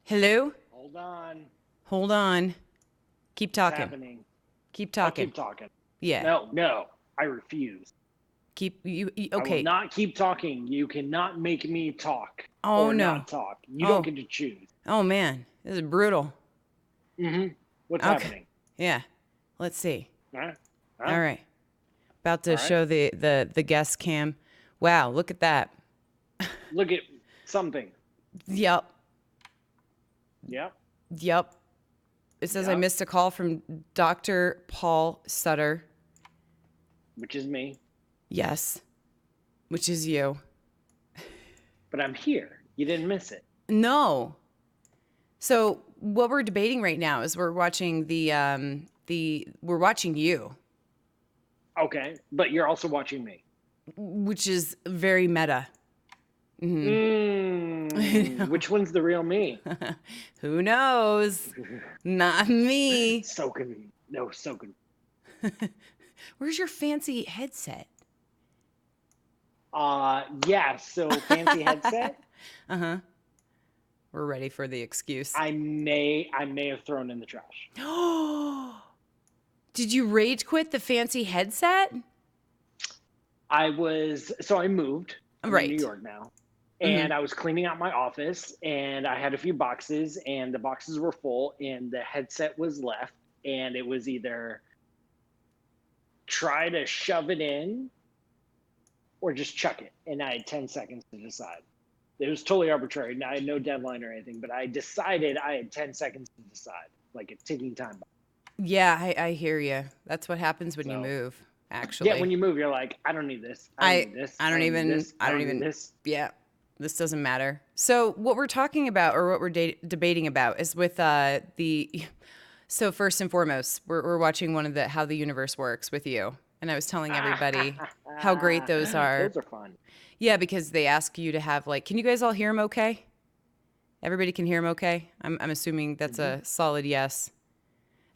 Hello? Hold on. Hold on. Keep What's talking. happening? Keep I'll talking. keep talking. Yeah. No, I refuse. I will Okay. not keep talking. You cannot make me talk Oh or no. not talk. You don't Oh. get to choose. Oh man. This is brutal. What's Okay. happening? Yeah. Let's see. Huh? All Huh? right. About to All right. show the guest cam. Wow, look at that. Look at something. Yep. Yep. Yep. It says I Yep. missed a call from Dr. Paul Sutter. Which is me. Yes. Which is you. But I'm here. You didn't miss it. No. So what we're debating right now is we're watching we're watching you, Okay. But you're also watching me. which is very meta. I know. Which one's the real me? Who knows? Not me. So convenient. No, so good. Where's your fancy headset? Yeah, so fancy headset. Uh-huh. We're ready for the excuse. I may have thrown in the trash. Did you rage quit the fancy headset? I moved. I'm in New Right. York now. Mm-hmm. And I was cleaning out my office and I had a few boxes and the boxes were full and the headset was left and it was either try to shove it in or just chuck it. And I had 10 seconds to decide. It was totally arbitrary. I had no deadline or anything, but I decided I had 10 seconds to decide, like a ticking time bomb. Yeah, I hear you. That's what happens when you So, move, yeah, when actually. you move, you're like, I don't need this. I don't I need this. I I don't don't need even this. I I don't don't need even this. yeah, this doesn't matter. So what we're talking about or what we're debating about is with the so first and foremost, we're watching one of the how the universe works with you. And I was telling everybody how great those are. Those are fun. Yeah, because they ask you to have like, can you guys all hear him okay? Everybody can hear him okay? I'm assuming that's Mm-hmm. a solid yes.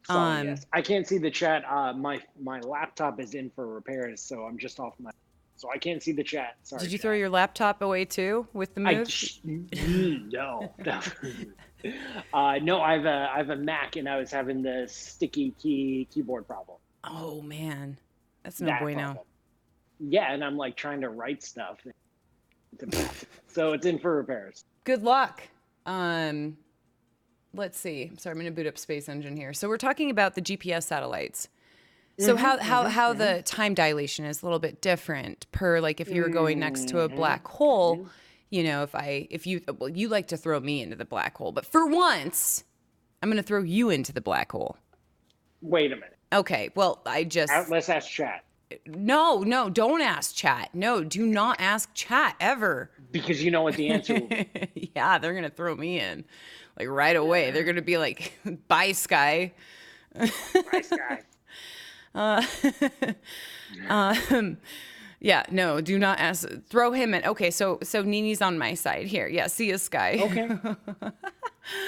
Solid yes. I can't see the chat. My laptop is in for repairs, so I'm just off my. So I can't see the chat. Sorry, Did you throw chat. your laptop away too with the I move? no. No, I have a Mac, and I was having the sticky keyboard problem. Oh man, that's no That bueno. problem. Yeah, and I'm like trying to write stuff. It's a mess. So it's in for repairs. Good luck. Um, let's see. I'm sorry, I'm going to boot up Space Engine here. So we're talking about the GPS satellites. So how the time dilation is a little bit different per like if you were going next to a black hole, you know, if you well you like to throw me into the black hole, but for once I'm going to throw you into the black hole. Wait a minute. Okay, well, I just Let's ask chat no, don't ask chat. No, do not ask chat ever. because you know what the answer will be. Yeah, they're going to throw me in like right away. They're going to be like, "Bye, Sky." Nice guy. Yeah, no, do not ask. Throw him in. Okay, so Nini's on my side here. Yeah, see you, Sky. Okay.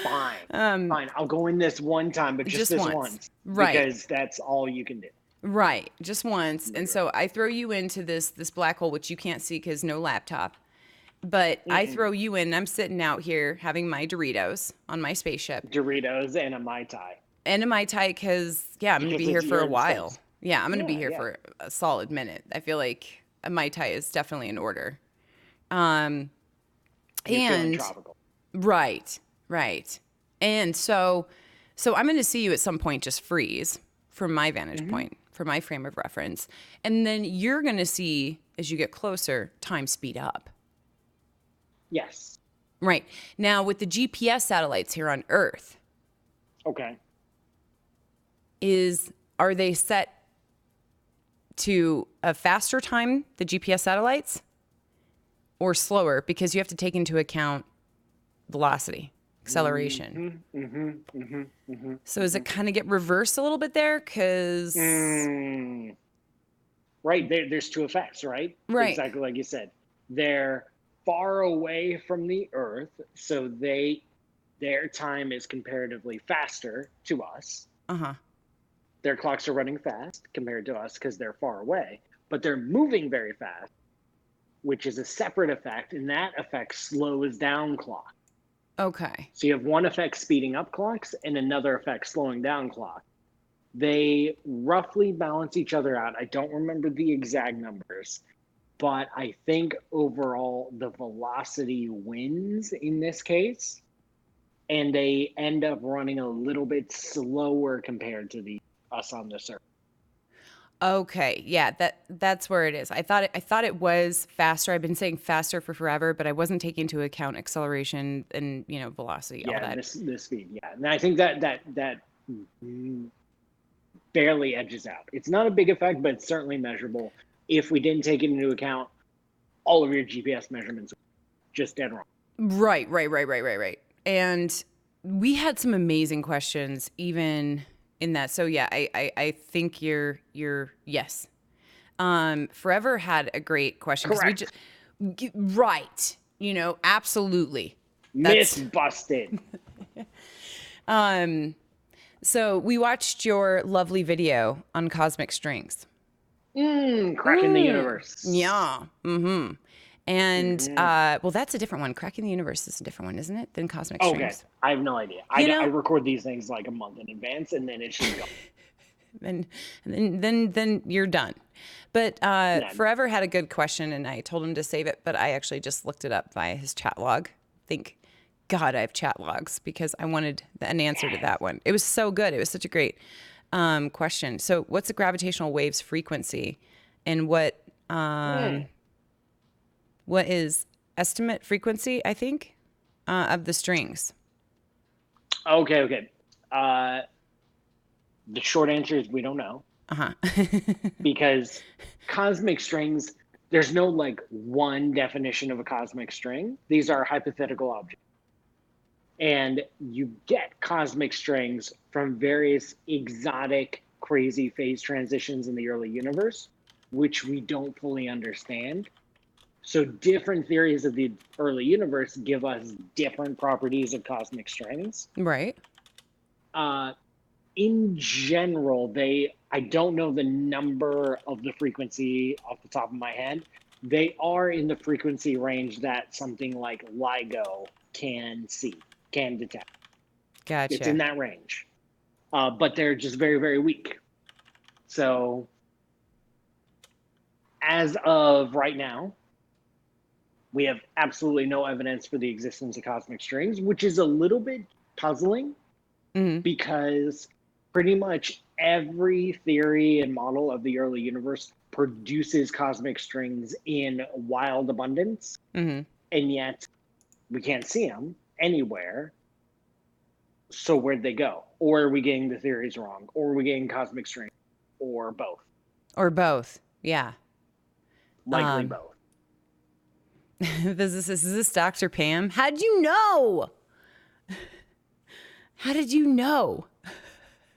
Fine. I'll go in this one time, but just this once. once. Right. Because that's all you can do. Right, just once. And so I throw you into this black hole, which you can't see because no laptop. But I throw you in. I'm sitting out here having my Doritos on my spaceship Doritos and a Mai Tai. and a Mai Tai because, yeah, I'm going to be here for you're a in while. space. Yeah, I'm going to be Yeah, here yeah. for a solid minute. I feel like a Mai Tai is definitely in order. Um, You're feeling and tropical. right. And so I'm going to see you at some point just freeze from my vantage point, from my frame of reference. And then you're going to see as you get closer, time speed up. Yes. Right. Now with the GPS satellites here on Earth, Okay. are they set to a faster time, the GPS satellites, or slower because you have to take into account velocity, acceleration. So does it kind of get reversed a little bit there? Because Right. There's two effects, right? Right. Exactly like you said. They're far away from the Earth, so their time is comparatively faster to us. Their clocks are running fast compared to us because they're far away, but they're moving very fast, which is a separate effect, and that effect slows down clock. Okay. So you have one effect speeding up clocks and another effect slowing down clocks. They roughly balance each other out. I don't remember the exact numbers, but I think overall the velocity wins in this case, and they end up running a little bit slower compared to us on the surface. Okay, yeah, that's where it is. I thought it was faster. I've been saying faster for forever, but I wasn't taking into account acceleration and velocity, all that. The speed, yeah, and I think that barely edges out. It's not a big effect, but it's certainly measurable. If we didn't take it into account, all of your GPS measurements are just dead wrong. Right. And we had some amazing questions even in that. So yeah, I think you're yes. Forever had a great question. Correct. Right. Absolutely. Myth busted. So we watched your lovely video on cosmic strings. Cracking the universe. Yeah. Mm-hmm. And well, that's a different one. Cracking the universe is a different one, isn't it? Than cosmic strings. Okay. I have no idea. I record these things like a month in advance, and then it should go. and then you're done. But Forever had a good question, and I told him to save it, but I actually just looked it up via his chat log. Thank God I have chat logs because I wanted an answer to that one. It was so good. It was such a great question. So what's the gravitational wave's frequency, and what is estimate frequency, I think, of the strings? Okay. The short answer is we don't know. Because cosmic strings, there's no one definition of a cosmic string. These are hypothetical objects. And you get cosmic strings from various exotic, crazy phase transitions in the early universe, which we don't fully understand. So different theories of the early universe give us different properties of cosmic strings. Right. In general, I don't know the number of the frequency off the top of my head. They are in the frequency range that something like LIGO can detect. Gotcha. It's in that range. But they're just very, very weak. So as of right now, we have absolutely no evidence for the existence of cosmic strings, which is a little bit puzzling because pretty much every theory and model of the early universe produces cosmic strings in wild abundance, and yet we can't see them anywhere. So where'd they go? Or are we getting the theories wrong? Or are we getting cosmic strings? Or both? Or both, yeah. Likely both. Physicist, is this Dr. Pam? How'd you know? How did you know?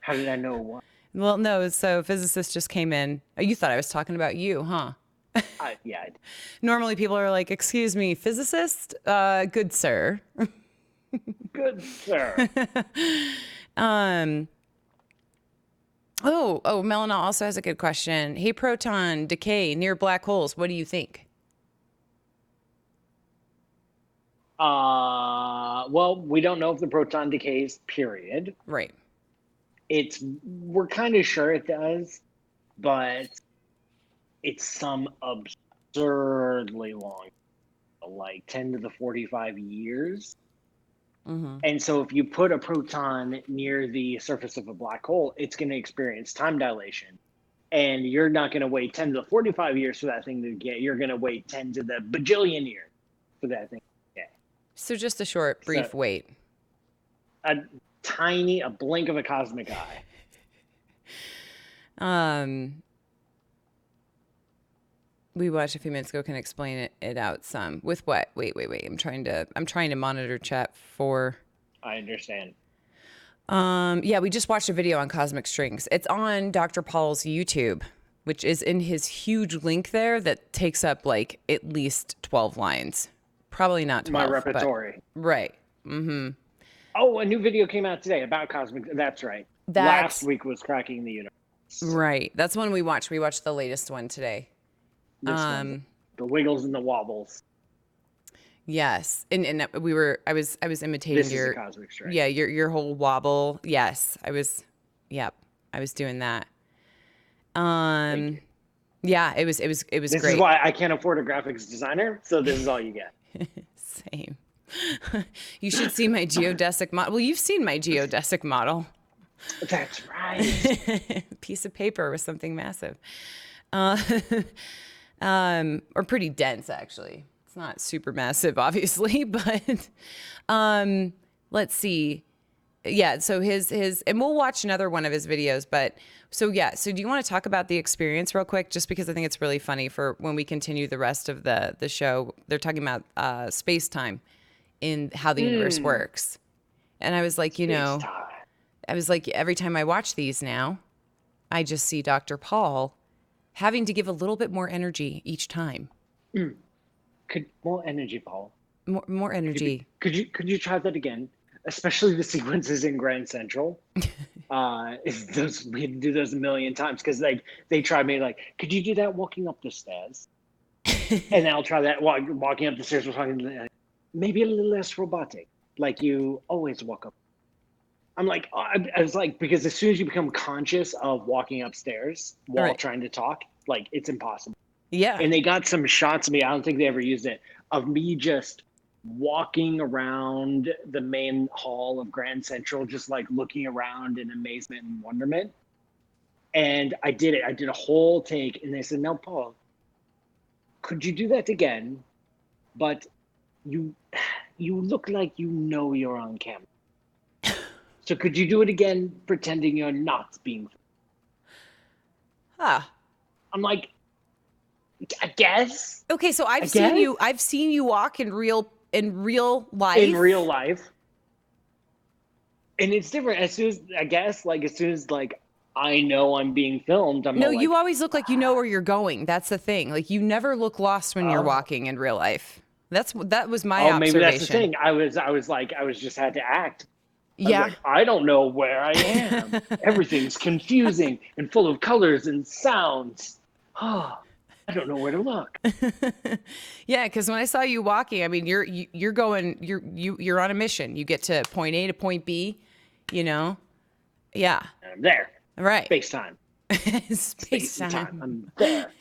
How did I know what? Well, no, so physicist just came in. Oh, you thought I was talking about you, huh? Yeah. Normally people are like, excuse me, physicist? Good sir. Good sir. Melina also has a good question. Hey, proton decay near black holes. What do you think? Well, we don't know if the proton decays, period. Right. We're kind of sure it does, but it's some absurdly long, like 10 to the 45 years. And so if you put a proton near the surface of a black hole, it's going to experience time dilation. And you're not going to wait 10 to the 45 years for that thing to get. You're going to wait 10 to the bajillion years for that thing to get. So just a short, brief wait. A blink of a cosmic eye. We watched a few minutes ago. Can explain it out some with what? Wait. I'm trying to monitor chat for. I understand. Yeah, we just watched a video on cosmic strings. It's on Dr. Paul's YouTube, which is in his huge link there that takes up like at least 12 lines. Probably not 12. My repertory. Right. Mm-hmm. Oh, a new video came out today about cosmic. That's right. Last week was cracking the universe. Right. That's one we watched. We watched the latest one today. The wiggles and the wobbles. Yes. And I was imitating This is a your, cosmic strike. yeah, your whole wobble. Yes. Yep. I was doing that. Thank you. Yeah, it was This is great. why I can't afford a graphics designer, so this is all you get. Same. You should see my geodesic model. Well, you've seen my geodesic model. That's right. Piece of paper with something massive. Or pretty dense, actually. It's not super massive, obviously, but let's see. Yeah, so his and we'll watch another one of his videos, but so yeah, so do you want to talk about the experience real quick, just because I think it's really funny for when we continue the rest of the show. They're talking about space-time in how the universe works. And I was like, Space time. I was like, every time I watch these now, I just see Dr. Paul having to give a little bit more energy each time. More energy, Paul. More energy. Could you try that again? Especially the sequences in Grand Central. We had to do those a million times because they tried me like, could you do that walking up the stairs? And I'll try that walking up the stairs. We're talking maybe a little less robotic, like you always walk up. I'm like, I was like, because as soon as you become conscious of walking upstairs while trying to talk, like it's impossible. Yeah. And they got some shots of me. I don't think they ever used it, of me just walking around the main hall of Grand Central, just like looking around in amazement and wonderment. And I did it. I did a whole take, and they said, "No, Paul, could you do that again? But you look like you know you're on camera. So could you do it again, pretending you're not being?" Ah. I'm like, I guess. Okay, so I've seen you walk in real life. In real life. And it's different as soon as I know I'm being filmed. No, you always look like you know where you're going. That's the thing. Like you never look lost when you're walking in real life. That was my observation. Maybe that's the thing. I was just had to act. Yeah. I don't know where I am. Everything's confusing and full of colors and sounds. Oh, I don't know where to look. Yeah, because when I saw you walking, I mean, you're on a mission. You get to point A to point B, Yeah. And I'm there. Right. Space time. Space time. I'm there.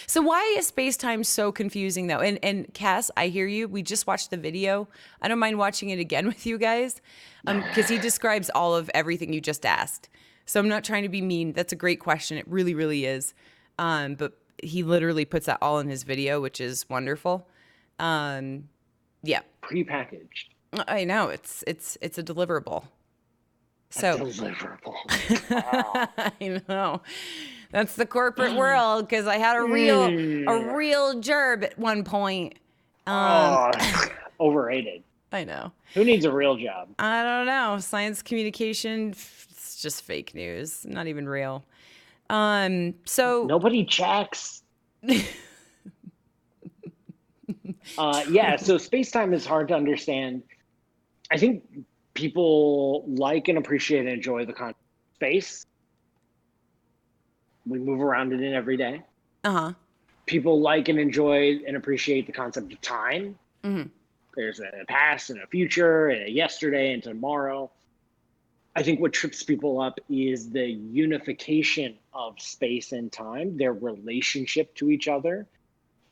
So why is space-time so confusing, though? And Cass, I hear you. We just watched the video. I don't mind watching it again with you guys because he describes all of everything you just asked. So I'm not trying to be mean. That's a great question. It really, really is. But he literally puts that all in his video, which is wonderful. Yeah. Prepackaged. I know. It's a deliverable. So deliverable. Wow. I know. That's the corporate world, because I had a real gerb at one point. Overrated. I know. Who needs a real job? I don't know. Science communication, it's just fake news. Not even real. So nobody checks. Yeah, so space-time is hard to understand. I think people like and appreciate and enjoy the concept of space. We move around it in every day. Uh-huh. People like and enjoy and appreciate the concept of time. Mm-hmm. There's a past and a future and a yesterday and tomorrow. I think what trips people up is the unification of space and time, their relationship to each other,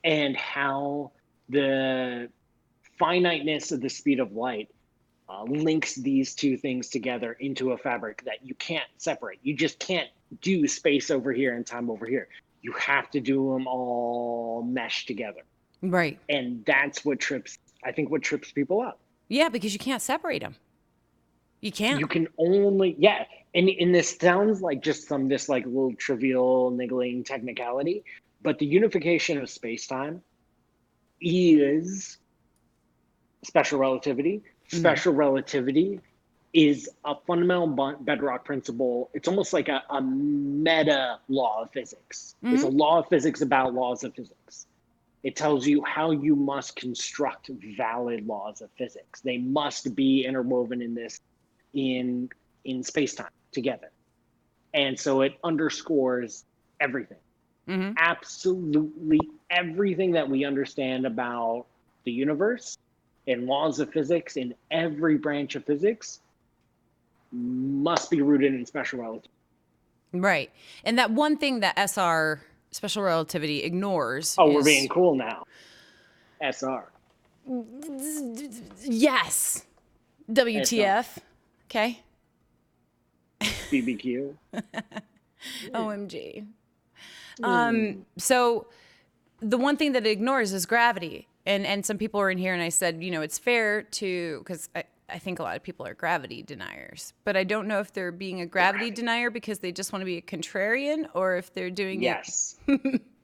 and how the finiteness of the speed of light links these two things together into a fabric that you can't separate. You just can't do space over here and time over here. You have to do them all meshed together. Right. And that's what trips people up. Yeah, because you can't separate them. You can't. You can only, and this sounds like just this like little trivial niggling technicality, but the unification of space-time is special relativity. Mm-hmm. Special relativity is a fundamental bedrock principle. It's almost like a meta law of physics. Mm-hmm. It's a law of physics about laws of physics. It tells you how you must construct valid laws of physics. They must be interwoven in space-time together. And so it underscores everything. Mm-hmm. Absolutely everything that we understand about the universe and laws of physics in every branch of physics must be rooted in special relativity. Right. And that one thing that SR, special relativity, ignores we're being cool now. SR. Yes. WTF. SR. Okay. BBQ. OMG. So the one thing that it ignores is gravity. And some people are in here and I said, it's fair to, because I think a lot of people are gravity deniers, but I don't know if they're being a gravity denier because they just want to be a contrarian or if they're doing it.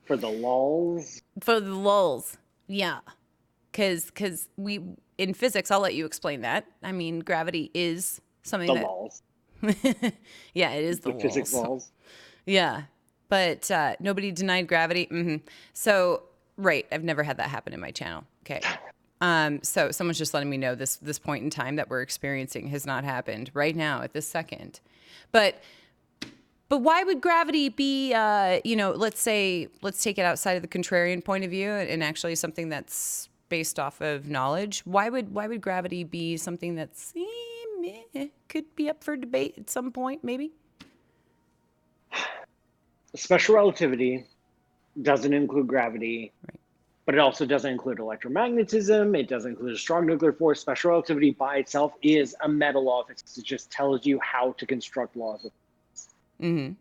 For the lulz. For the lulz. Yeah. Because we, in physics, I'll let you explain that. I mean, gravity is something the lulz. Yeah, it is the lulz. Physics lulz. Yeah. But nobody denied gravity. Mm-hmm. So, right. I've never had that happen in my channel. Okay. So someone's just letting me know this point in time that we're experiencing has not happened right now at this second. But why would gravity be, let's take it outside of the contrarian point of view and actually something that's based off of knowledge. Why would gravity be something that's could be up for debate at some point, maybe? Special relativity doesn't include gravity, right. But it also doesn't include electromagnetism. It doesn't include a strong nuclear force. Special relativity by itself is a meta law of physics. It just tells you how to construct laws of physics. Mm-hmm.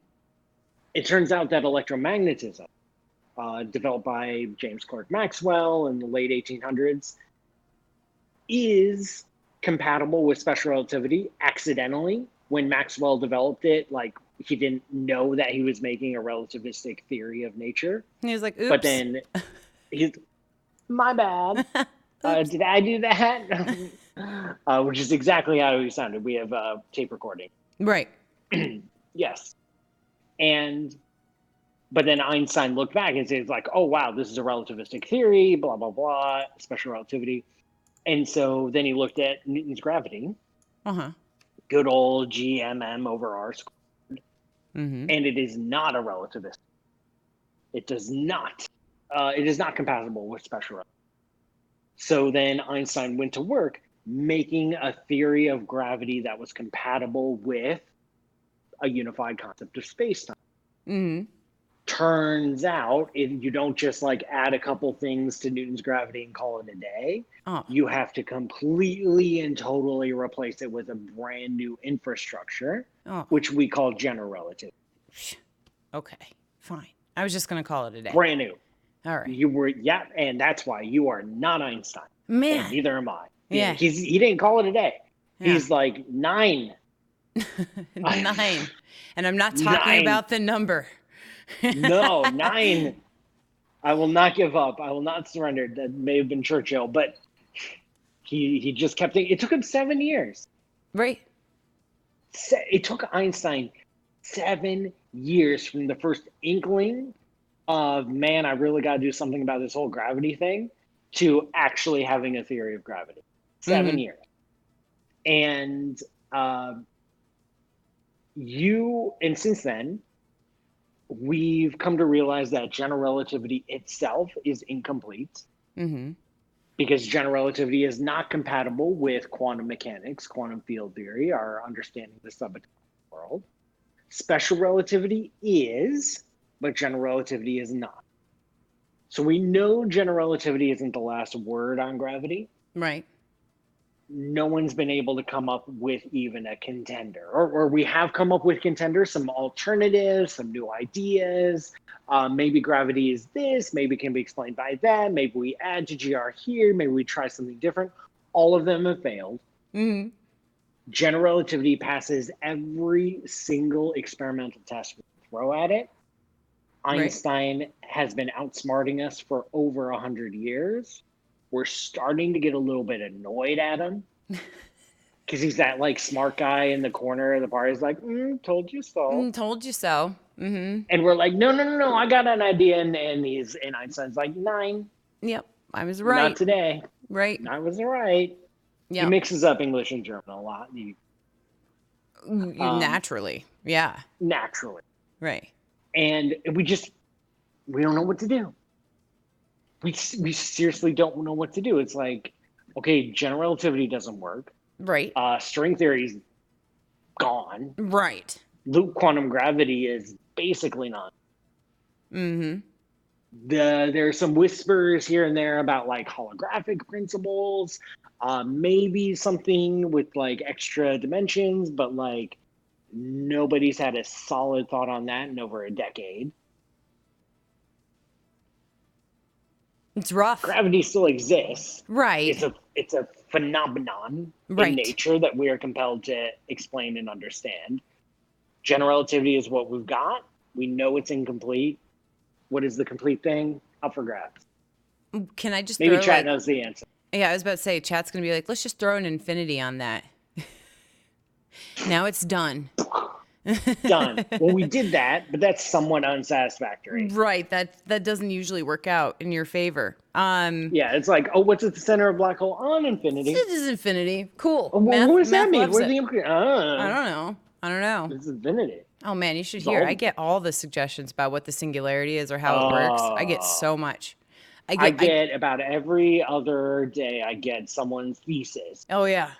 It turns out that electromagnetism, developed by James Clerk Maxwell in the late 1800s, is compatible with special relativity accidentally. When Maxwell developed it, he didn't know that he was making a relativistic theory of nature. He was like, oops. But then he's, my bad. Did I do that? Which is exactly how he sounded. We have a tape recording. Right. Yes. But then Einstein looked back and says oh, wow, this is a relativistic theory, blah, blah, blah, special relativity. And so then he looked at Newton's gravity. Uh-huh. Good old GMM over R squared. Mm-hmm. And it is not a relativist. It does not. It is not compatible with special relativity. So then Einstein went to work making a theory of gravity that was compatible with a unified concept of space-time. Mm-hmm. Turns out, you don't just add a couple things to Newton's gravity and call it a day. Oh. You have to completely and totally replace it with a brand new infrastructure, which we call general relativity. Okay, fine. I was just going to call it a day. Brand new. All right. You were, and that's why you are not Einstein. Man. And neither am I. Yeah. He didn't call it a day. Yeah. He's 9. 9. And I'm not talking about the number. No, 9. I will not give up. I will not surrender. That may have been Churchill, but he just kept thinking. It took him 7 years. Right. It took Einstein 7 years from the first inkling of, man, I really got to do something about this whole gravity thing, to actually having a theory of gravity. 7 years. And since then, we've come to realize that general relativity itself is incomplete. Mm-hmm. Because general relativity is not compatible with quantum mechanics, quantum field theory, our understanding of the subatomic world. Special relativity is, but general relativity is not. So we know general relativity isn't the last word on gravity. Right. No one's been able to come up with even a contender, or we have come up with contenders, some alternatives, some new ideas. Maybe gravity is this, maybe it can be explained by that. Maybe we add to GR here. Maybe we try something different. All of them have failed. Mm-hmm. General relativity passes every single experimental test we throw at it. Einstein has been outsmarting us for over 100 years. We're starting to get a little bit annoyed at him because he's that smart guy in the corner of the party. He's like, told you so. Told you so. Mm-hmm. And we're like, no, I got an idea. And Einstein's like, 9. Yep, I was right. Not today. Right. I was right. Yep. He mixes up English and German a lot. Naturally. Yeah. Naturally. Right. And we don't know what to do. we seriously don't know what to do. It's like, okay, general relativity doesn't work. Right. String theory's gone. Right. Loop quantum gravity is basically not. Mm-hmm. There's some whispers here and there about like holographic principles, maybe something with like extra dimensions, but like nobody's had a solid thought on that in over a decade. It's rough. Gravity still exists. Right. It's a phenomenon Right. in nature that we are compelled to explain and understand. General relativity is what we've got. We know it's incomplete. What is the complete thing? Up for grabs. Can I just maybe throw, chat knows the answer? Yeah, I was about to say, chat's going to be like, let's just throw an infinity on that. Now it's done. Done. Well, we did that, but that's somewhat unsatisfactory. Right. That doesn't usually work out in your favor. Yeah, it's like, oh, what's at the center of a black hole? On infinity. This is infinity. Cool. Oh, well, what does that mean? Where's the I don't know. It's infinity. Oh man, you should hear. I get all the suggestions about what the singularity is or how it works. I get so much. I get about every other day. I get someone's thesis. Oh yeah.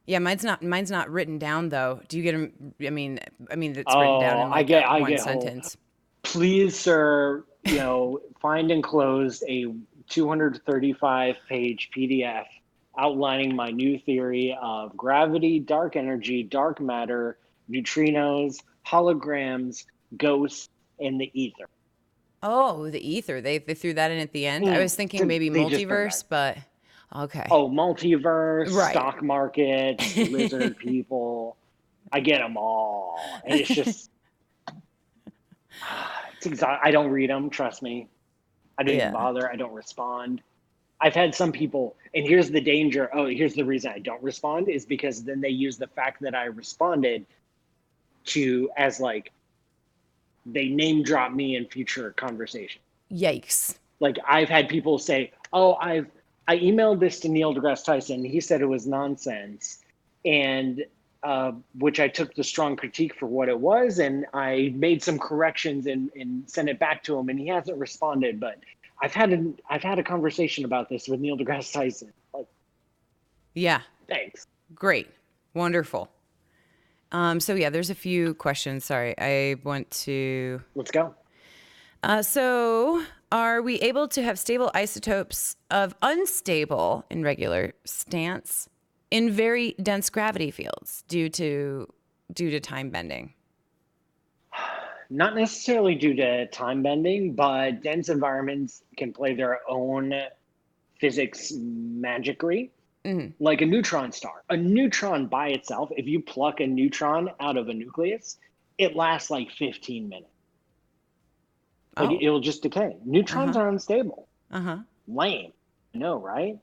Yeah, mine's not written down though. Do you get them? I mean, it's written down in like one sentence. Please, sir, find enclosed a 235-page PDF outlining my new theory of gravity, dark energy, dark matter, neutrinos, holograms, ghosts, and the ether. Oh, the ether. They threw that in at the end. I was thinking maybe multiverse, but okay. Oh, multiverse, right. Stock markets, lizard people. I get them all. And it's just, I don't read them, trust me. I don't even bother. I don't respond. I've had some people, and here's the danger. Oh, here's the reason I don't respond is because then they use the fact that I responded as like, they name drop me in future conversation. Yikes. Like I've had people say, oh, I emailed this to Neil deGrasse Tyson. He said it was nonsense. And which I took the strong critique for what it was. And I made some corrections and sent it back to him. And he hasn't responded, but I've had a conversation about this with Neil deGrasse Tyson. Like, yeah. Thanks. Great. Wonderful. So yeah, there's a few questions. Sorry, I want to. Let's go. So are we able to have stable isotopes of unstable in regular stance in very dense gravity fields due to time bending? Not necessarily due to time bending, but dense environments can play their own physics magicry. Mm-hmm. Like a neutron star. A neutron by itself, if you pluck a neutron out of a nucleus, it lasts like 15 minutes. Like it'll just decay. Neutrons are unstable. Lame. No, right?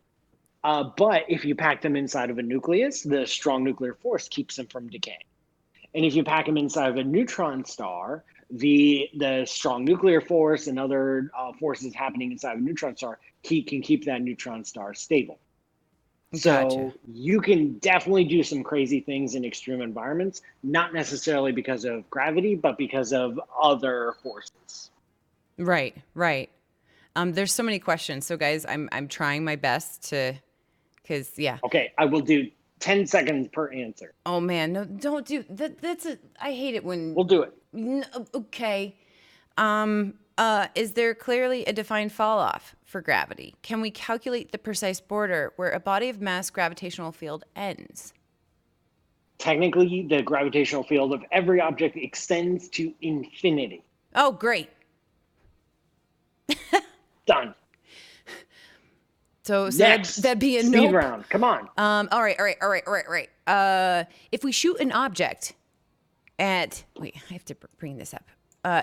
But if you pack them inside of a nucleus, the strong nuclear force keeps them from decaying. And if you pack them inside of a neutron star, the strong nuclear force and other forces happening inside of a neutron star can keep that neutron star stable. So you can definitely do some crazy things in extreme environments, not necessarily because of gravity, but because of other forces. Right. There's so many questions. So guys, I'm trying my best to, because Okay, I will do 10 seconds per answer. Oh man, no, don't do that. I hate it when we'll do it. Okay. Is there clearly a defined fall off for gravity? Can we calculate the precise border where a body of mass gravitational field ends? Technically, the gravitational field of every object extends to infinity. Oh, great. Done. So that'd be a speed round. Come on. All right. If we shoot an object I have to bring this up.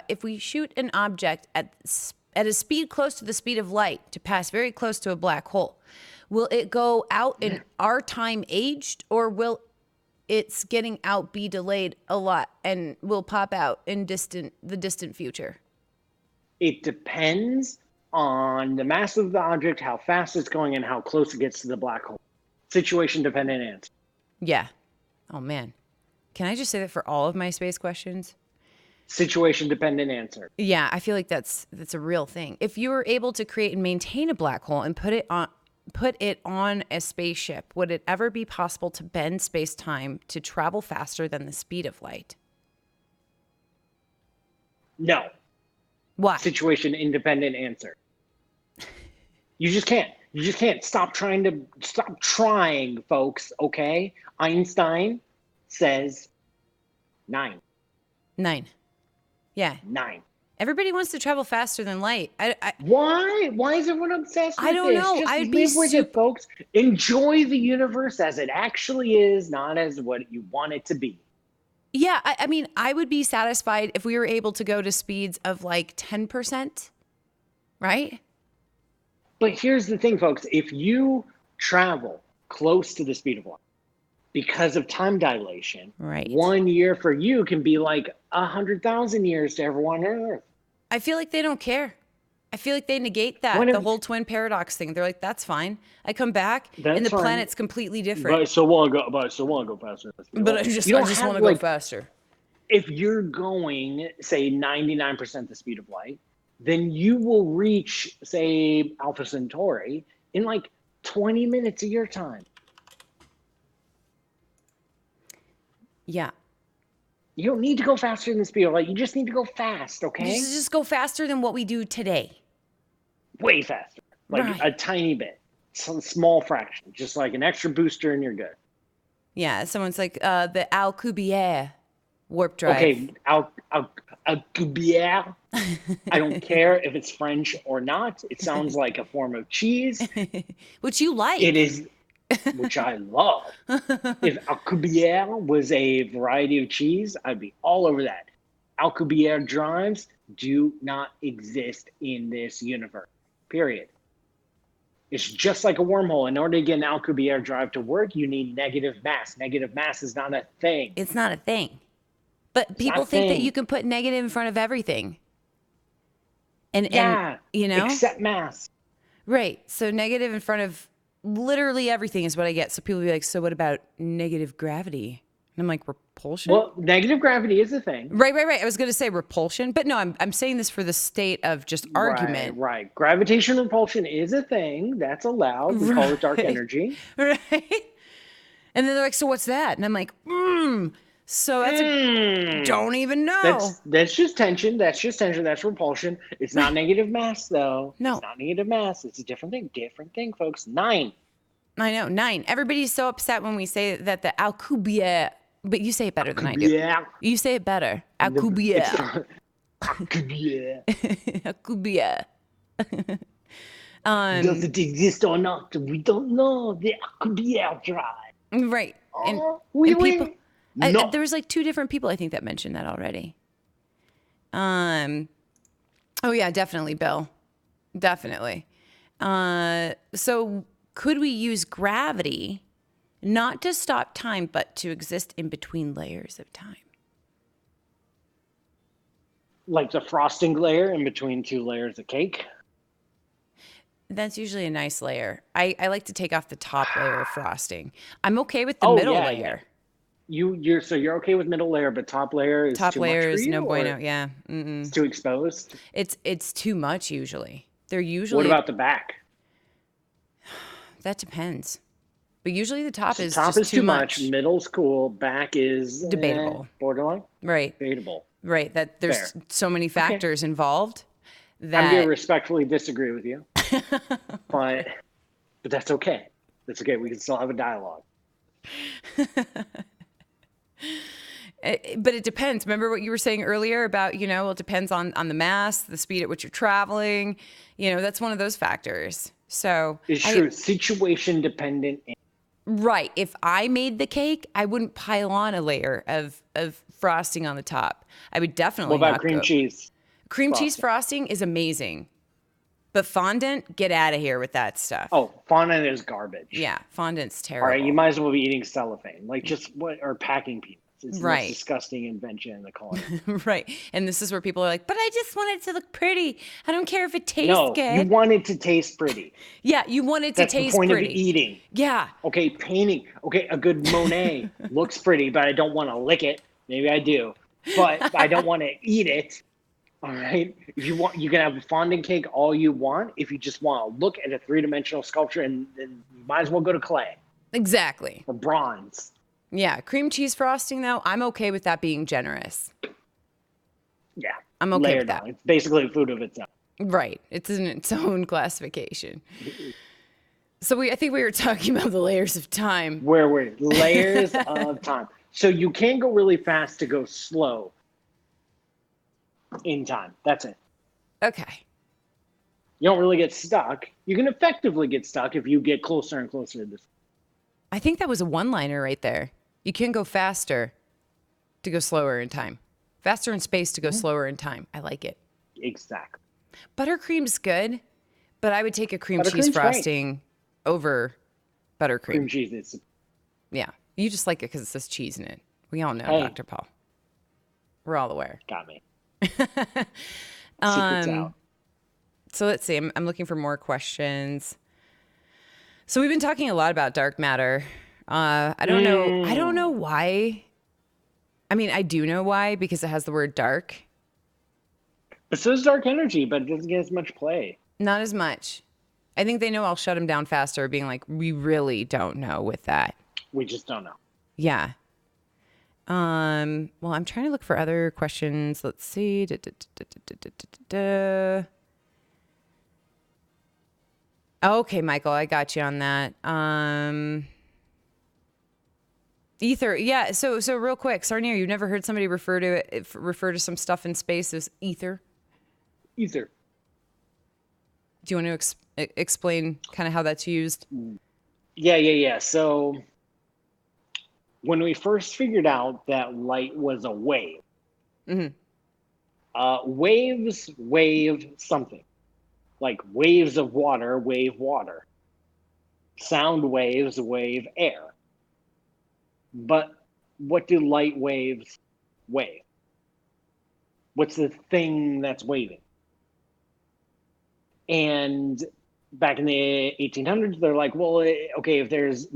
If we shoot an object at a speed close to the speed of light to pass very close to a black hole, will it go out in our time aged, or will its getting out be delayed a lot and will pop out in the distant future? It depends on the mass of the object, how fast it's going, and how close it gets to the black hole. Situation dependent answer. Yeah. Oh man. Can I just say that for all of my space questions? Situation dependent answer. Yeah, I feel like that's a real thing. If you were able to create and maintain a black hole and put it on a spaceship, would it ever be possible to bend space-time to travel faster than the speed of light? No. Why? Situation independent answer. You just can't. You just can't. Stop trying, folks, okay? Einstein says 9. 9. Yeah. 9. Everybody wants to travel faster than light. Why? Why is everyone obsessed with this? I don't know. Just I'd live be with it, folks. Enjoy the universe as it actually is, not as what you want it to be. Yeah, I mean, I would be satisfied if we were able to go to speeds of like 10%, right? But here's the thing, folks. If you travel close to the speed of light, because of time dilation, right, 1 year for you can be like 100,000 years to everyone on Earth. I feel like they don't care. I feel like they negate that, the whole twin paradox thing. They're like, that's fine. I come back and the planet's completely different. But I still want to go faster. But I just want to go faster. If you're going, say, 99% the speed of light, then you will reach, say, Alpha Centauri in like 20 minutes of your time. Yeah. You don't need to go faster than the speed of light. You just need to go fast, okay? Just go faster than what we do today. Way faster. Like a tiny bit. Some small fraction. Just like an extra booster and you're good. Yeah. Someone's like, the Alcubierre warp drive. Okay. Alcubierre. I don't care if it's French or not. It sounds like a form of cheese. Which you like. It is. Which I love. If Alcubierre was a variety of cheese, I'd be all over that. Alcubierre drives do not exist in this universe, period. It's just like a wormhole. In order to get an Alcubierre drive to work, you need negative mass. Negative mass is not a thing. It's not a thing. But people think that you can put negative in front of everything. And you know? Except mass. Right. So negative in front of literally everything is what I get. So people be like, so what about negative gravity? And I'm like, repulsion? Well, negative gravity is a thing. Right. I was going to say repulsion, but no, I'm saying this for the state of just argument. Right. Gravitational repulsion is a thing. That's allowed. We call it dark energy. Right. And then they're like, so what's that? And I'm like, so that's don't even know. That's just tension. That's repulsion. It's not negative mass, though. No. It's not negative mass. It's a different thing. Different thing, folks. 9. I know, 9. Everybody's so upset when we say that the Alcubierre, but you say it better than I do. You say it better. Alcubierre. Alcubierre. Alcubierre. Does it exist or not? We don't know. The Alcubierre drive. Right. And people... No. There was like 2 different people, I think, that mentioned that already. Oh, yeah, definitely, Bill. Definitely. So could we use gravity not to stop time, but to exist in between layers of time? Like the frosting layer in between 2 layers of cake? That's usually a nice layer. I like to take off the top layer of frosting. I'm okay with the middle layer. Yeah. You're okay with middle layer, but top layer is too much for you, no bueno. Yeah, it's too exposed. It's too much usually. They're usually. What about the back? That depends, but usually the top is top just is too much. Middle's cool. Back is debatable. Borderline. Right. Debatable. Right. That there's so many factors involved. That I'm gonna respectfully disagree with you, but that's okay. That's okay. We can still have a dialogue. But it depends. Remember what you were saying earlier about, it depends on the mass, the speed at which you're traveling. That's one of those factors. So it's true. Situation dependent. Right. If I made the cake, I wouldn't pile on a layer of frosting on the top. I would definitely. What about cream cheese? Cream cheese frosting is amazing. But fondant, get out of here with that stuff. Oh, fondant is garbage. Yeah, fondant's terrible. All right, you might as well be eating cellophane, or packing peanuts. It's the most disgusting invention in the culinary. Right, and this is where people are like, but I just want it to look pretty. I don't care if it tastes good. No, you want it to taste pretty. Yeah, you want it to taste pretty. That's the point of eating. Yeah. Okay, painting. Okay, a good Monet looks pretty, but I don't want to lick it. Maybe I do. but I don't want to eat it. All right. If you want, you can have a fondant cake all you want. If you just want to look at a 3-dimensional sculpture, and you might as well go to clay. Exactly. Or bronze. Yeah. Cream cheese frosting, though, I'm okay with that being generous. Yeah. I'm okay with that. It's basically food of its own. Right. It's in its own classification. So I think we were talking about the layers of time. Where we're layers of time. So you can go really fast to go slow in time. That's it. Okay. You don't really get stuck. You can effectively get stuck if you get closer and closer to this. I think that was a one-liner right there. You can go faster to go slower in time. Faster in space to go slower in time. I like it. Exactly. Buttercream's good, but I would take a cream cheese frosting over buttercream. Cream cheese is. Yeah. You just like it because it says cheese in it. We all know, Hey. Dr. Paul. We're all aware. Got me. Secrets out. So let's see. I'm looking for more questions. So we've been talking a lot about dark matter. I don't know why. I mean, I do know why, because it has the word dark. But so is dark energy, but it doesn't get as much play. Not as much. I think they know I'll shut them down faster, being like, we really don't know with that. We just don't know. Yeah. Well, I'm trying to look for other questions. Let's see. Okay, Michael, I got you on that. Ether. Yeah. So real quick, Sarnier, you've never heard somebody refer to some stuff in space as ether? Ether. Do you want to explain kind of how that's used? Yeah. So when we first figured out that light was a wave, waves wave something. Like waves of water wave water. Sound waves wave air. But what do light waves wave? What's the thing that's waving? And back in the 1800s, they're like, well, okay, if there's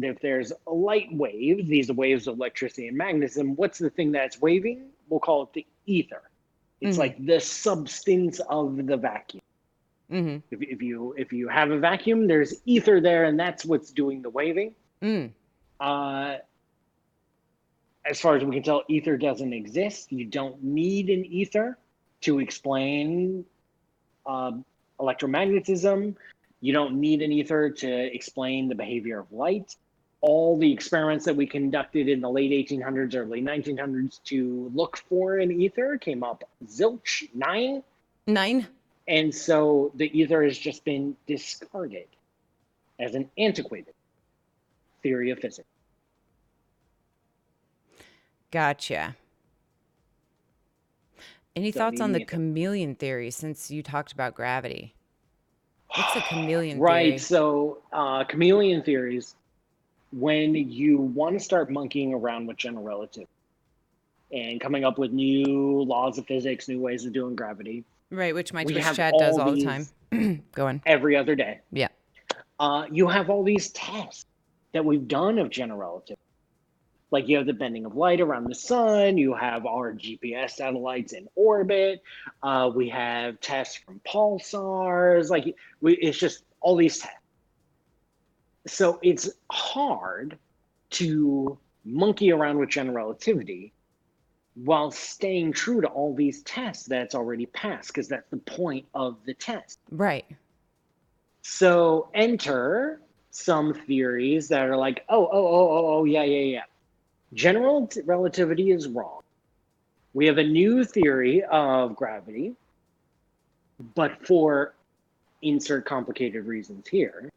light waves, these waves of electricity and magnetism, what's the thing that's waving? We'll call it the ether. It's like the substance of the vacuum. If you have a vacuum, there's ether there, and that's what's doing the waving. As far as we can tell, ether doesn't exist. You don't need an ether to explain electromagnetism. You don't need an ether to explain the behavior of light. All the experiments that we conducted in the late 1800s, early 1900s to look for an ether came up zilch, 9. And so the ether has just been discarded as an antiquated theory of physics. Gotcha. Any thoughts on the chameleon theory, since you talked about gravity? What's the chameleon theory? Right. So chameleon theories, when you want to start monkeying around with general relativity and coming up with new laws of physics, new ways of doing gravity. Right, which my Twitch chat does all the time. Go on. Every other day. Yeah. You have all these tests that we've done of general relativity. Like you have the bending of light around the sun. You have our GPS satellites in orbit. We have tests from pulsars. It's just all these tests. So it's hard to monkey around with general relativity while staying true to all these tests that's already passed, because that's the point of the test. Right. So enter some theories that are like, yeah. General relativity is wrong. We have a new theory of gravity, but for insert complicated reasons here,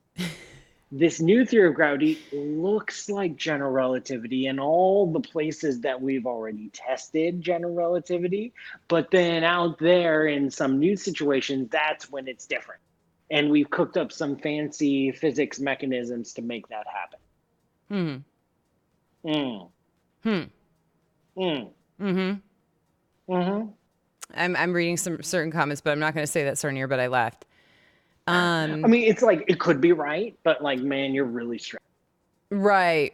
this new theory of gravity looks like general relativity in all the places that we've already tested general relativity, but then out there in some new situations, that's when it's different. And we've cooked up some fancy physics mechanisms to make that happen. I'm reading some certain comments, but I'm not going to say that, Sarnier, but I laughed. I mean, it's like, it could be right, but like, man, you're really stressed. Right.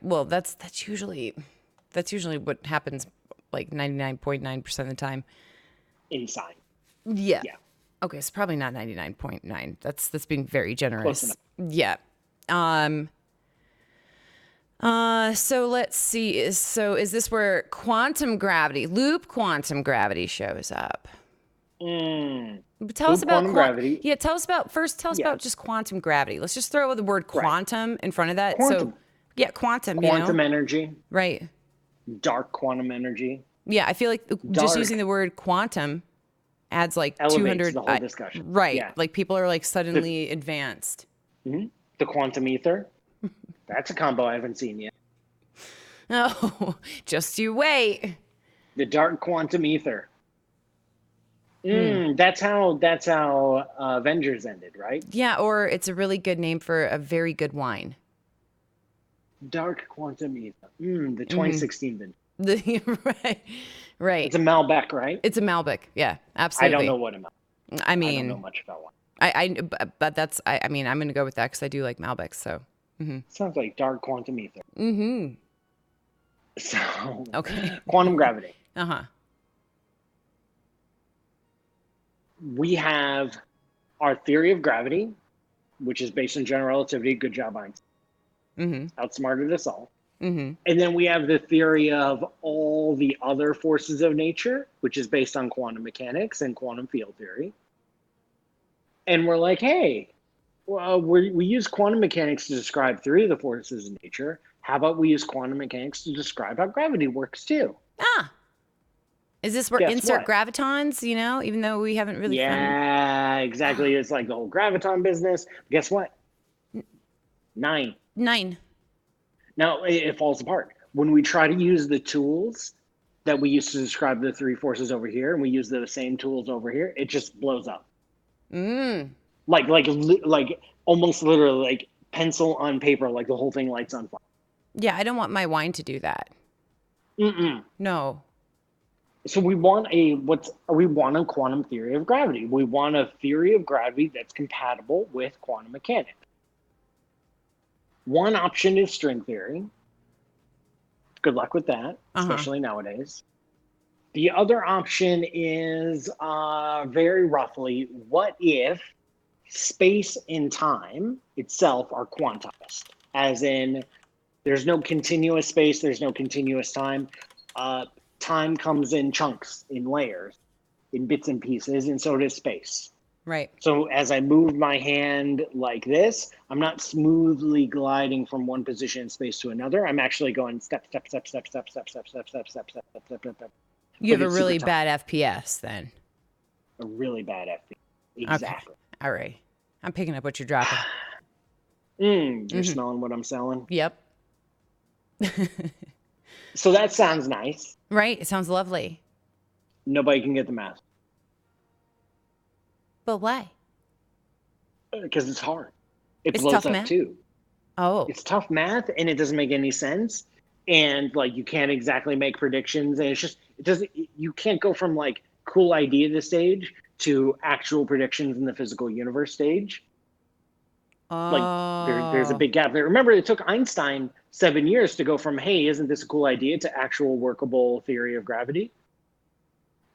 Well, that's usually what happens like 99.9% of the time. Inside. Yeah. Yeah. Okay, so probably not 99.9. That's being very generous. Close enough. Yeah. So let's see. So is this where loop quantum gravity shows up? Tell us about quantum gravity. Yeah, tell us about just quantum gravity. Let's just throw the word quantum in front of that. Quantum. So, yeah, quantum, Quantum energy. Right. Dark quantum energy. Yeah, I feel like just using the word quantum adds like elevates 200 the whole discussion. Right. Yeah. Like people are like suddenly advanced. The quantum ether. That's a combo I haven't seen yet. Oh, just you wait. The dark quantum ether. That's how Avengers ended, right? Yeah, or it's a really good name for a very good wine. Dark quantum ether. The 2016 vintage. Right. It's a Malbec, right? It's a Malbec. Yeah, absolutely. I don't know what a Malbec. I mean, I don't know much about wine. But that's, I mean, I'm going to go with that because I do like Malbecs. So. Sounds like dark quantum ether. So. Okay. Quantum gravity. We have our theory of gravity, which is based on general relativity. Good job, Einstein. Outsmarted us all. And then we have the theory of all the other forces of nature, which is based on quantum mechanics and quantum field theory. And we're like, hey, well, we use quantum mechanics to describe three of the forces of nature. How about we use quantum mechanics to describe how gravity works too? Is this where insert gravitons, even though we haven't really Yeah, exactly. It's like the whole graviton business. Guess what? 9. Now, it falls apart. When we try to use the tools that we used to describe the three forces over here, and we use the same tools over here, it just blows up. Like almost literally like pencil on paper, like the whole thing lights on fire. Yeah, I don't want my wine to do that. No. So we want a quantum theory of gravity. We want a theory of gravity that's compatible with quantum mechanics. One option is string theory. Good luck with that, especially nowadays. The other option is very roughly, what if space and time itself are quantized? As in, there's no continuous space, there's no continuous time. Time comes in chunks, in layers, in bits and pieces, and so does space. Right. So as I move my hand like this, I'm not smoothly gliding from one position in space to another. I'm actually going step, step, step, step, step, step, step, step, step, step, step, step, step, step. You have a really bad FPS then. A really bad FPS. Exactly. Okay. All right. I'm picking up what you're dropping. You're smelling what I'm selling? Yep. So that sounds nice. Right. It sounds lovely. Nobody can get the math. But why? Because it's hard. It's blows tough up math? too. Oh. It's tough math and it doesn't make any sense. And like you can't exactly make predictions. And you can't go from like cool idea to stage to actual predictions in the physical universe stage. Like there's a big gap there. Remember, it took Einstein 7 years to go from, hey, isn't this a cool idea, to actual workable theory of gravity.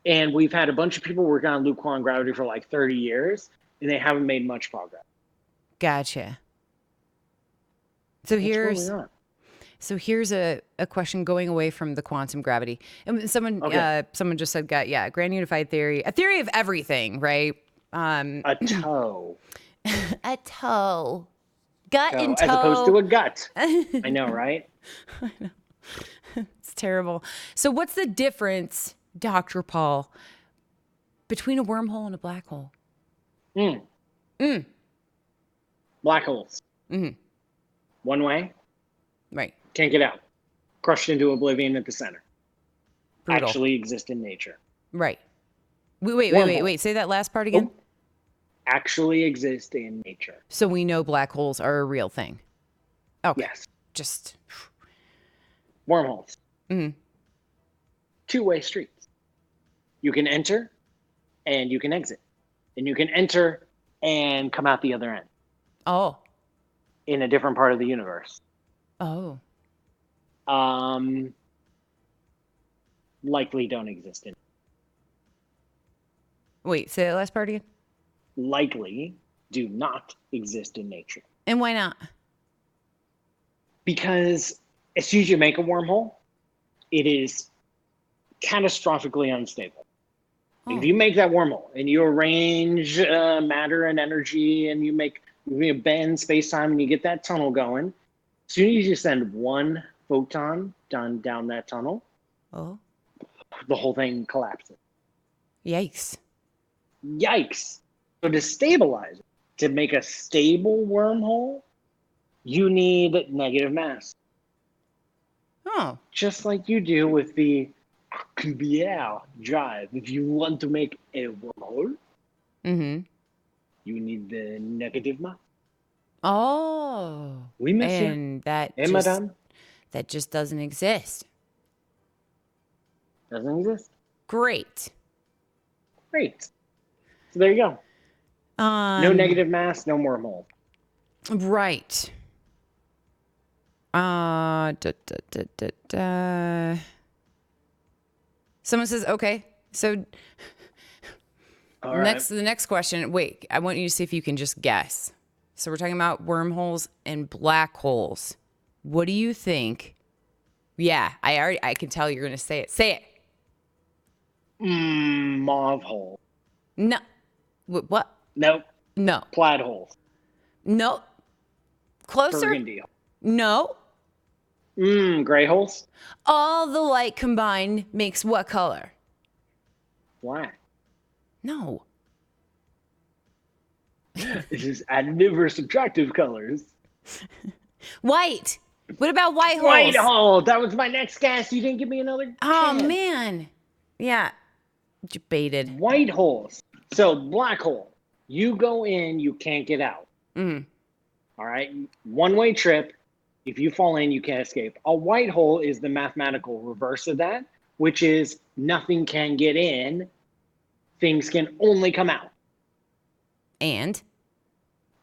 And we've had a bunch of people working on loop quantum gravity for like 30 years, and they haven't made much progress. Gotcha. So here's a question going away from the quantum gravity. And someone just said, grand unified theory, a theory of everything, right? A toe. A toe. Gut and toe. As opposed to a gut. I know, right? I know. It's terrible. So what's the difference, Dr. Paul, between a wormhole and a black hole? Black holes. One way. Right. Can't get out. Crushed into oblivion at the center. Brutal. Actually exist in nature. Right. Wait. Say that last part again. Actually exist in nature. So we know black holes are a real thing. Okay. Yes. Just wormholes. Two-way streets. You can enter and you can exit. And you can enter and come out the other end. Oh. In a different part of the universe. Oh. likely don't exist in. Wait, say that last part again. Likely do not exist in nature. And why not? Because as soon as you make a wormhole, it is catastrophically unstable. Oh. If you make that wormhole and you arrange matter and energy and you bend space-time and you get that tunnel going, as soon as you send one photon down that tunnel, the whole thing collapses. Yikes. So to stabilize it, to make a stable wormhole, you need negative mass. Oh. Just like you do with the Chameleon drive. If you want to make a wormhole, you need the negative mass. Oh. Oui, monsieur. And that just doesn't exist. Doesn't exist. Great. So there you go. No negative mass, no wormhole. Right. Someone says, okay, so the next question, wait, I want you to see if you can just guess. So we're talking about wormholes and black holes. What do you think? Yeah, I can tell you're going to say it. Say it. Mauve hole. No. What? Nope. No. Plaid holes. Nope. Closer? Burgundy hole. No. Gray holes. All the light combined makes what color? Black. No. This is additive or subtractive colors. White. What about white holes? White hole. That was my next guess. You didn't give me another chance. Man. Yeah. You baited. White holes. So black hole. You go in, you can't get out. All right. One-way trip. If you fall in, you can't escape. A white hole is the mathematical reverse of that, which is nothing can get in. Things can only come out. And?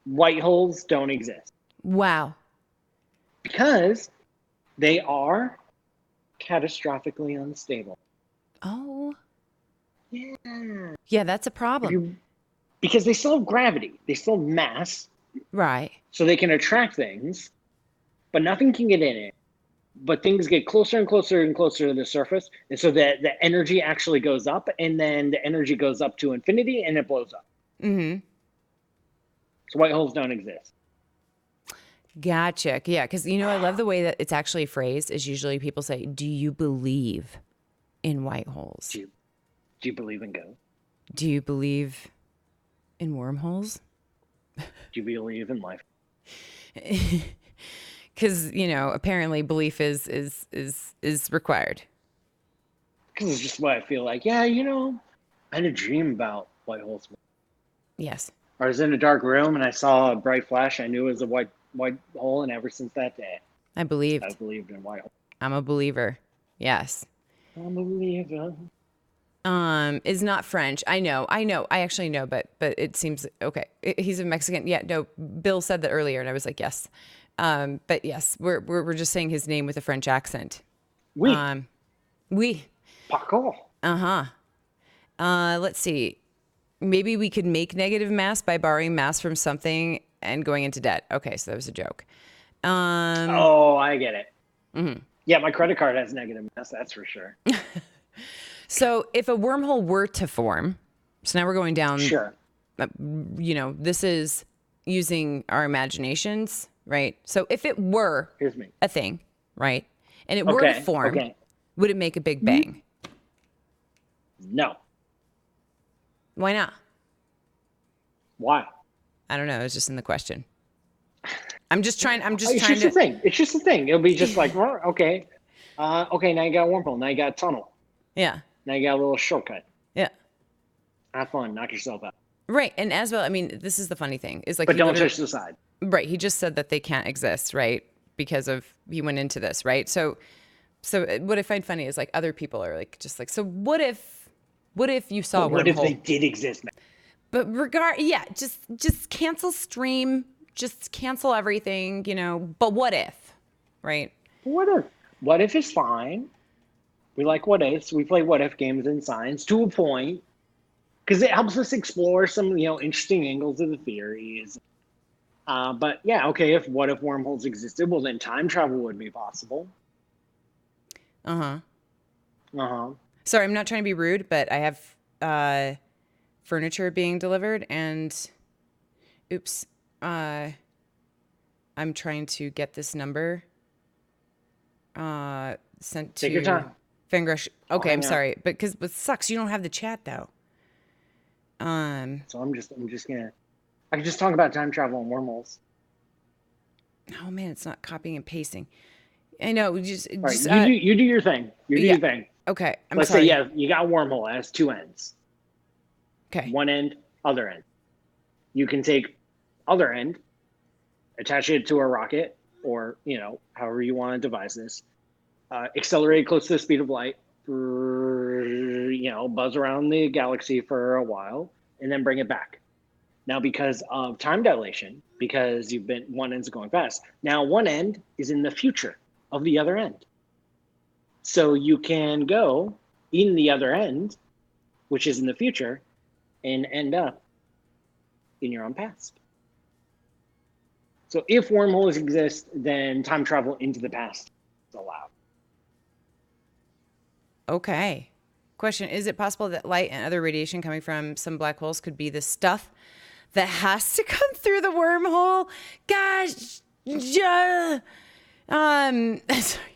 White holes don't exist. Wow. Because they are catastrophically unstable. Oh. Yeah. Yeah, that's a problem. Because they still have gravity. They still have mass. Right. So they can attract things, but nothing can get in it. But things get closer and closer and closer to the surface. And so the energy actually goes up, and then the energy goes up to infinity, and it blows up. So white holes don't exist. Gotcha. Yeah, because, I love the way that it's actually phrased is usually people say, do you believe in white holes? Do you believe in ghosts? Do you believe in wormholes? Do you believe in life? Because, apparently belief is required. Because it's just what I feel like. Yeah, I had a dream about white holes. Yes. I was in a dark room and I saw a bright flash. I knew it was a white hole, and ever since that day, I believed in white holes. I'm a believer. Yes. I'm a believer. Is not French. I know. I actually know, but it seems okay. He's a Mexican. Yeah, no. Bill said that earlier, and I was like, yes. But yes, we're just saying his name with a French accent. Oui. Oui. Paco. Let's see. Maybe we could make negative mass by borrowing mass from something and going into debt. Okay, so that was a joke. I get it. Yeah, my credit card has negative mass. That's for sure. So if a wormhole were to form, so now we're going down. Sure. This is using our imaginations, right? So if it were a thing, right, and it were to form, would it make a big bang? No. Why not? Why? I don't know. It's just in the question. I'm just trying. It's just a thing. It's just a thing. It'll be just like, okay. Now you got a wormhole. Now you got a tunnel. Yeah. Now you got a little shortcut. Yeah. Have fun. Knock yourself out. Right. And as well, I mean, this is the funny thing. Is like, but don't touch the side. Right. He just said that they can't exist, right? Because he went into this, right? So what I find funny is like other people are like, just like, so what if you saw a wormhole? What if they did exist? But just cancel stream, just cancel everything, But what if, right? What if it's fine, We like what ifs. We play what if games in science to a point because it helps us explore some, interesting angles of the theories. But yeah, okay, what if wormholes existed? Well, then time travel would be possible. Uh-huh. Uh-huh. Sorry, I'm not trying to be rude, but I have furniture being delivered and oops. I'm trying to get this number sent Take your to time. Fingrush. I'll Okay, I'm hang out. sorry, but because it sucks, you don't have the chat though. So I'm just gonna. I can just talk about time travel and wormholes. Oh man, it's not copying and pasting. I know. All right, you do your thing. You do yeah. your thing. Okay, I'm Let's sorry. say you got a wormhole. It has two ends. Okay. One end, other end. You can take other end, attach it to a rocket, or however you want to devise this. Accelerate close to the speed of light. Buzz around the galaxy for a while, and then bring it back. Now, because of time dilation, because one end's going fast, now one end is in the future of the other end. So you can go in the other end, which is in the future, and end up in your own past. So if wormholes exist, then time travel into the past is allowed. Okay. Question: is it possible that light and other radiation coming from some black holes could be the stuff that has to come through the wormhole? Gosh, sorry,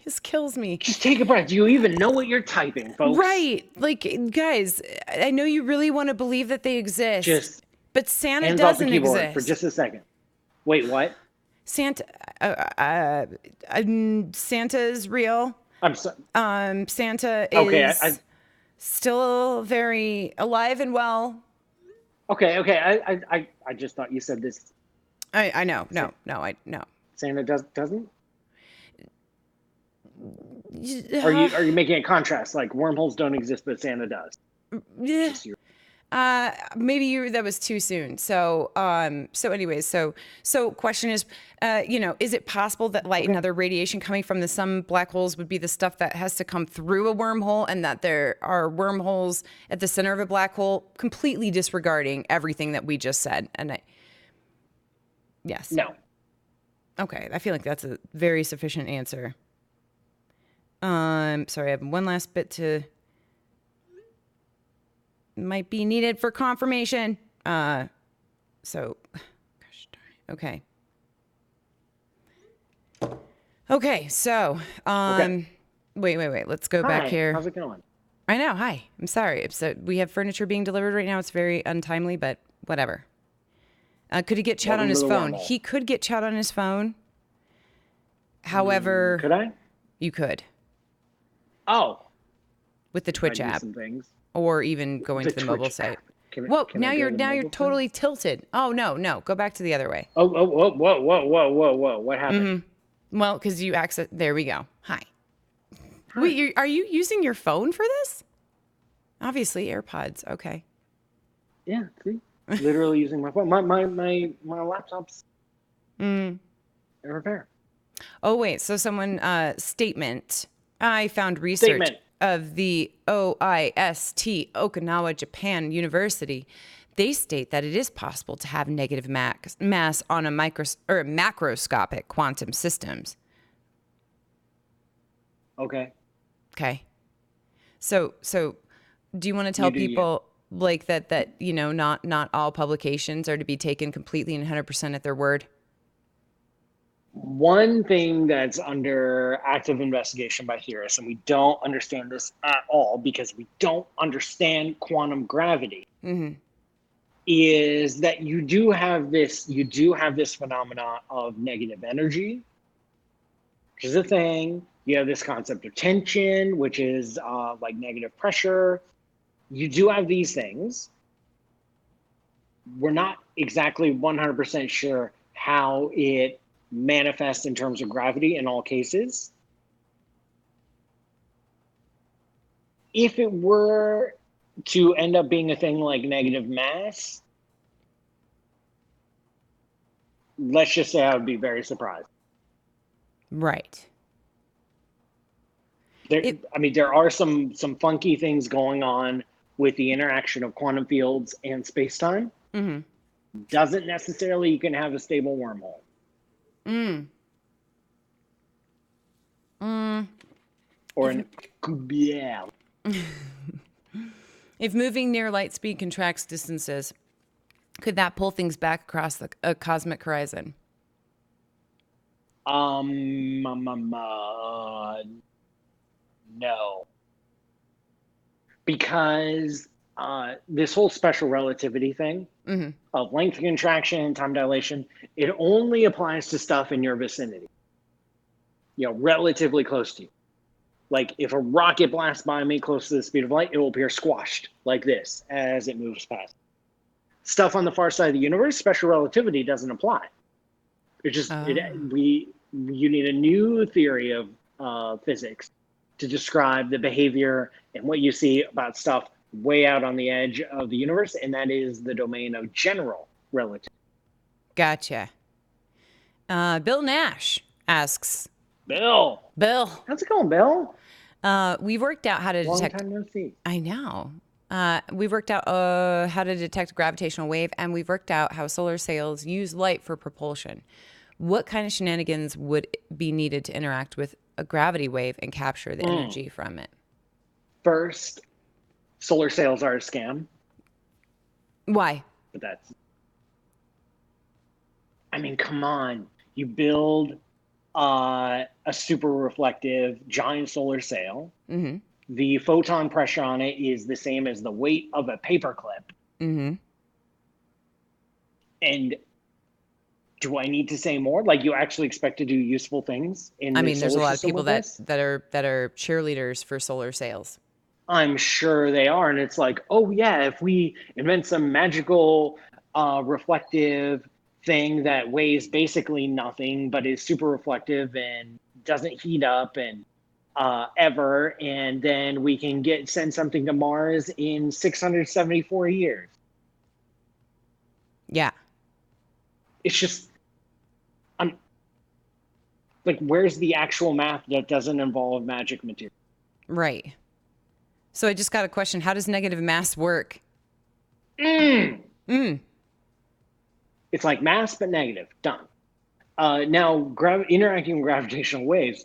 this kills me. Just take a breath. Do you even know what you're typing, folks? Right. Like, guys, I know you really want to believe that they exist, but Santa hands off the doesn't keyboard exist. for just a second. Wait, what? Santa is real. I'm sorry. Santa is Okay, still very alive and well. Okay. I just thought you said this. I know. No. Santa doesn't? Are you making a contrast? Like wormholes don't exist, but Santa does. Yeah. Maybe that was too soon. So anyways, so question is, is it possible that light and other radiation coming from some black holes would be the stuff that has to come through a wormhole, and that there are wormholes at the center of a black hole, completely disregarding everything that we just said? And yes. No. Okay. I feel like that's a very sufficient answer. Sorry, I have one last bit might be needed for confirmation. Gosh darn. Okay, so, wait. Let's go back here. How's it going? I know. Hi. I'm sorry. So we have furniture being delivered right now. It's very untimely, but whatever. Could he get chat on his phone? He could get chat on his phone. However, could I? You could. Oh. With the Twitch app. Some things. Or even going to the mobile site. Whoa! Now you're totally tilted. Oh no! Go back to the other way. Oh! Whoa! What happened? Mm-hmm. Well, because you access. There we go. Hi. Wait, are you using your phone for this? Obviously, AirPods. Okay. Yeah. See, literally using my phone. My laptop's in repair. Oh wait. So someone statement. I found research of the OIST, Okinawa, Japan University. They state that it is possible to have negative mass on a macroscopic quantum systems. Okay. So do you want to tell people like that not all publications are to be taken completely and 100% at their word? One thing that's under active investigation by theorists, and we don't understand this at all because we don't understand quantum gravity, is that you do have this phenomenon of negative energy, which is a thing. You have this concept of tension, which is like negative pressure. You do have these things. We're not exactly 100% sure how it manifest in terms of gravity in all cases. If it were to end up being a thing like negative mass, let's just say I would be very surprised. Right. There are some funky things going on with the interaction of quantum fields and space-time. Doesn't necessarily you can have a stable wormhole. Yeah. If moving near light speed contracts distances, could that pull things back across a cosmic horizon? No. Because this whole special relativity thing of length contraction and time dilation, it only applies to stuff in your vicinity. Relatively close to you. Like if a rocket blasts by me close to the speed of light, it will appear squashed like this as it moves past. Stuff on the far side of the universe, special relativity doesn't apply. It's just you need a new theory of physics to describe the behavior and what you see about stuff way out on the edge of the universe, and that is the domain of general relativity. Gotcha. Bill Nash asks. Bill. How's it going, Bill? We've worked out how to detect. Long time no see. I know. We've worked out how to detect a gravitational wave, and we've worked out how solar sails use light for propulsion. What kind of shenanigans would be needed to interact with a gravity wave and capture the energy from it? First, solar sails are a scam. Why? But come on. You build a super reflective giant solar sail. The photon pressure on it is the same as the weight of a paperclip. And do I need to say more? Like, you actually expect to do useful things in the there's a solar lot of system people with that are cheerleaders for solar sails. I'm sure they are. And it's like, oh yeah, if we invent some magical reflective thing that weighs basically nothing but is super reflective and doesn't heat up and ever, and then we can send something to Mars in 674 years. Yeah. It's just, where's the actual math that doesn't involve magic material? Right. So I just got a question. How does negative mass work? It's like mass, but negative. Done. Now, interacting with gravitational waves,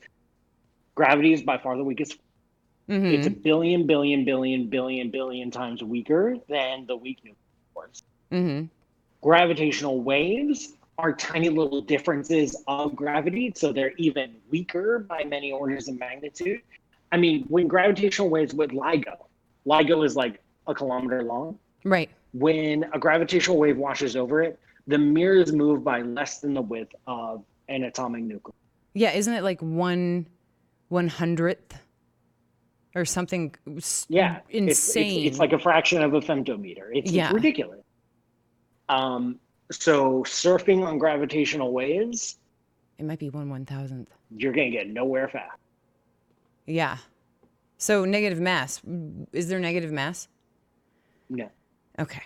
gravity is by far the weakest. It's a billion times weaker than the weak nuclear force. Gravitational waves are tiny little differences of gravity, so they're even weaker by many orders of magnitude. When gravitational waves with LIGO is like a kilometer long. Right. When a gravitational wave washes over it, the mirrors move by less than the width of an atomic nucleus. Yeah, isn't it like 1/100th or something? Yeah, insane. It's like a fraction of a femtometer. It's ridiculous. So surfing on gravitational waves, it might be 1/1000th. You're gonna get nowhere fast. Yeah. So negative mass. Is there negative mass? No. Okay.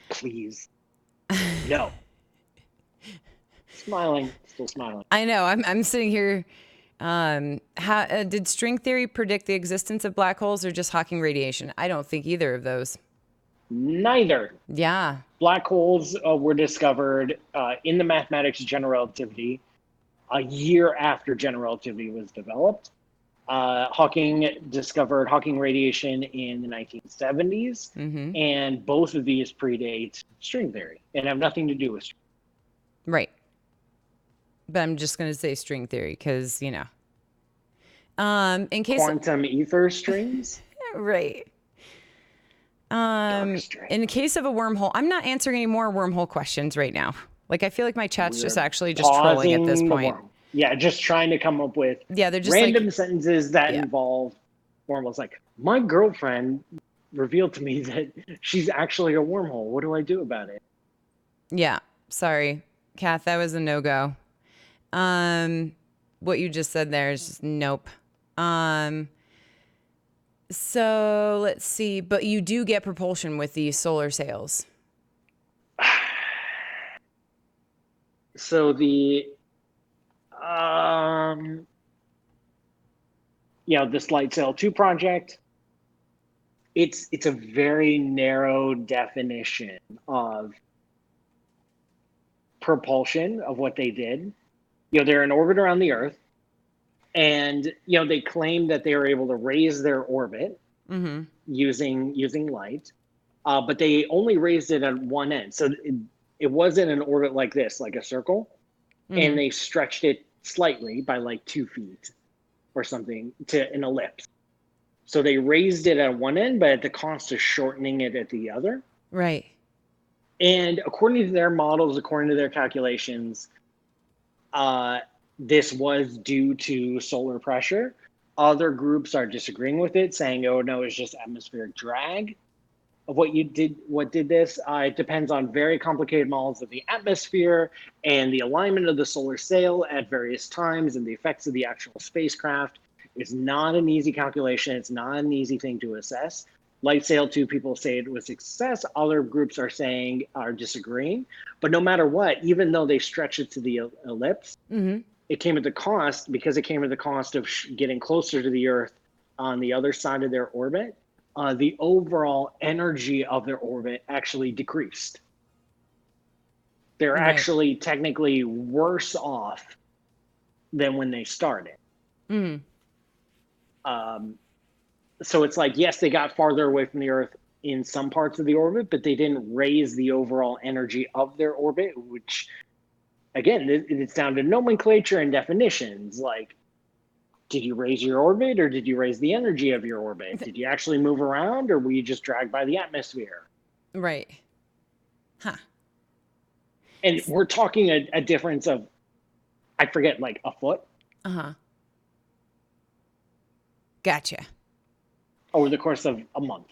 Please. No. Still smiling. I know. I'm sitting here. Did string theory predict the existence of black holes or just Hawking radiation? I don't think either of those. Neither. Yeah. Black holes were discovered in the mathematics of general relativity a year after general relativity was developed. Hawking discovered Hawking radiation in the 1970s, and both of these predate string theory and have nothing to do with string. Right. But I'm just going to say string theory because, in case quantum ether strings. Right. In case of a wormhole, I'm not answering any more wormhole questions right now. Like, I feel like my chat's just trolling at this point. Yeah, just trying to come up with they're just random sentences that involve wormholes. Like, my girlfriend revealed to me that she's actually a wormhole. What do I do about it? Yeah, sorry, Kath, that was a no-go. What you just said there is just nope. So let's see, but you do get propulsion with these solar sails. So this Light Sail 2 project, it's a very narrow definition of propulsion of what they did. They're in orbit around the Earth, and they claim that they were able to raise their orbit using light, but they only raised it at one end, so it wasn't an orbit like this, like a circle, and they stretched it slightly by like 2 feet or something to an ellipse. So they raised it at one end, but at the cost of shortening it at the other. Right. And according to their models, according to their calculations, this was due to solar pressure. Other groups are disagreeing with it, saying, oh, no, it's just atmospheric drag of what did this. It depends on very complicated models of the atmosphere and the alignment of the solar sail at various times and the effects of the actual spacecraft. It's not an easy calculation. It's not an easy thing to assess. Light Sail 2, people say it was a success. Other groups are disagreeing. But no matter what, even though they stretch it to the ellipse, it came at the cost, because it came at the cost of getting closer to the Earth on the other side of their orbit, the overall energy of their orbit actually decreased. They're actually technically worse off than when they started. So it's like, yes, they got farther away from the Earth in some parts of the orbit, but they didn't raise the overall energy of their orbit, which, again, it's down to nomenclature and definitions. Like, did you raise your orbit, or did you raise the energy of your orbit? Did you actually move around, or were you just dragged by the atmosphere? Right. Huh. And we're talking a difference of, I forget, like a foot. Gotcha. Over the course of a month.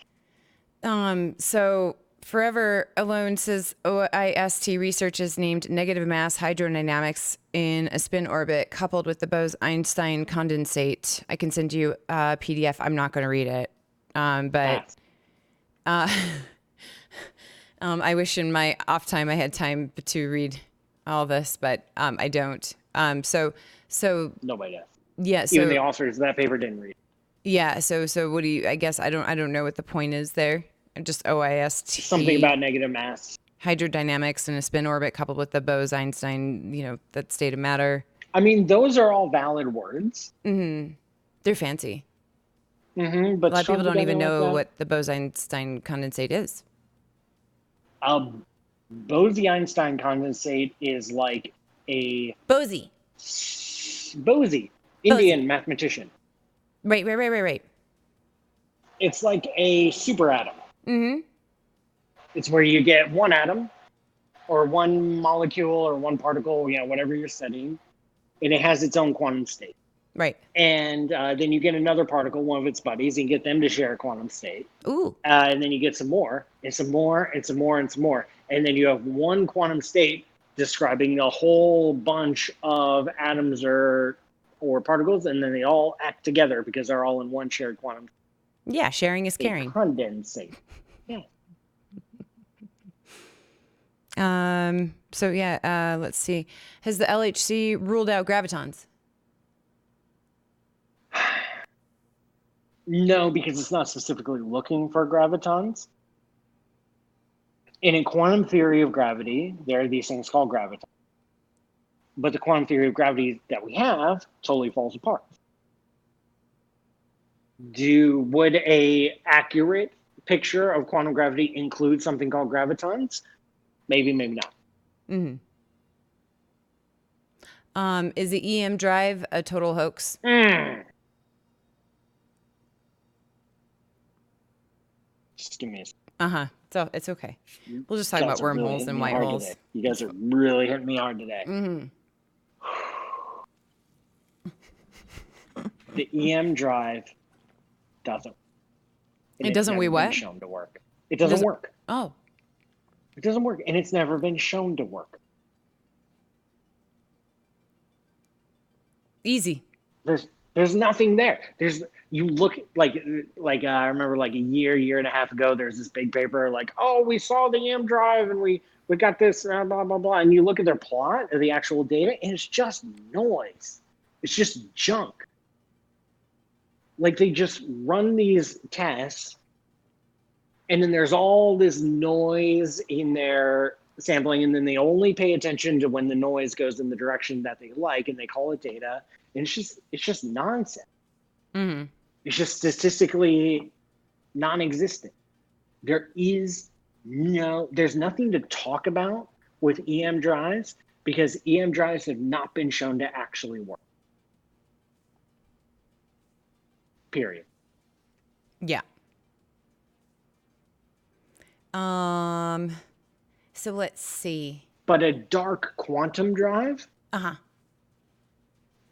So Forever Alone says OIST researches named negative mass hydrodynamics in a spin orbit coupled with the Bose-Einstein condensate. I can send you a PDF. I'm not going to read it. But I wish in my off time I had time to read all this, but I don't. So nobody does. Yeah. So even the authors of that paper didn't read. Yeah. So what do you? I guess I don't know what the point is there. Just OIST. Something about negative mass hydrodynamics in a spin orbit coupled with the Bose-Einstein. That state of matter. I mean, those are all valid words. They're fancy. But a lot of people don't even know what the Bose-Einstein condensate is. Bose-Einstein condensate is like a Bose, Indian mathematician. Right. It's like a superatom. It's where you get one atom or one molecule or one particle, whatever you're studying, and it has its own quantum state. Right. And then you get another particle, one of its buddies, and get them to share a quantum state. Ooh. And then you get some more, and some more, and some more, and some more. And then you have one quantum state describing a whole bunch of atoms or particles, and then they all act together because they're all in one shared quantum. Yeah, sharing is caring. Condensate. Yeah. So yeah, let's see. Has the LHC ruled out gravitons? No, because it's not specifically looking for gravitons. And in quantum theory of gravity, there are these things called gravitons. But the quantum theory of gravity that we have totally falls apart. Would a accurate picture of quantum gravity include something called gravitons? Maybe, maybe not. Is the EM drive a total hoax? Just give me a second. So it's okay. We'll just talk about wormholes and white holes. Today. You guys are really hitting me hard today. The EM drive doesn't. It doesn't. We what? Shown to work. It doesn't work. Oh. It doesn't work, and it's never been shown to work. Easy. There's nothing there. You look like I remember like a year and a half ago, there's this big paper like, oh, we saw the EM drive and we got this blah blah blah, and you look at their plot of the actual data, and it's just noise. It's just junk. Like they just run these tests, and then there's all this noise in their sampling, and then they only pay attention to when the noise goes in the direction that they like, and they call it data. And it's just nonsense. Mm-hmm. It's just statistically non-existent. There's nothing to talk about with EM drives because EM drives have not been shown to actually work. Period. Yeah. So let's see. But a dark quantum drive? Uh-huh.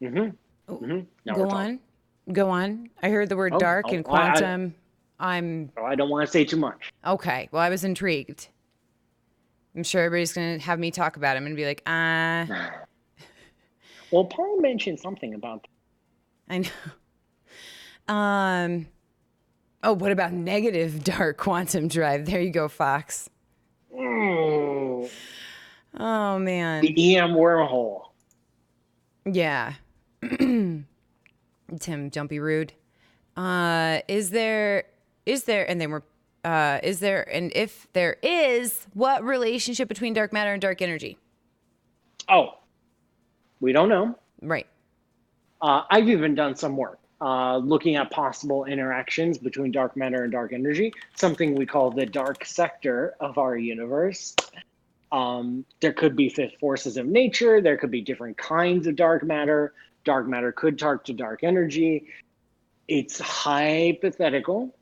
Mm-hmm. Mm-hmm. Go on. I heard the word dark and quantum. I don't want to say too much. Okay. Well, I was intrigued. I'm sure everybody's going to have me talk about him and be like, Well, Paul mentioned something about I know. Oh, what about negative dark quantum drive? There you go, Fox. Oh, man. The EM wormhole. Yeah. Tim, don't be rude. Is there, and if there is, what relationship between dark matter and dark energy? Oh, we don't know. Right. I've even done some work looking at possible interactions between dark matter and dark energy, something we call the dark sector of our universe. There could be fifth forces of nature. There could be different kinds of dark matter. Dark matter could talk to dark energy. It's hypothetical.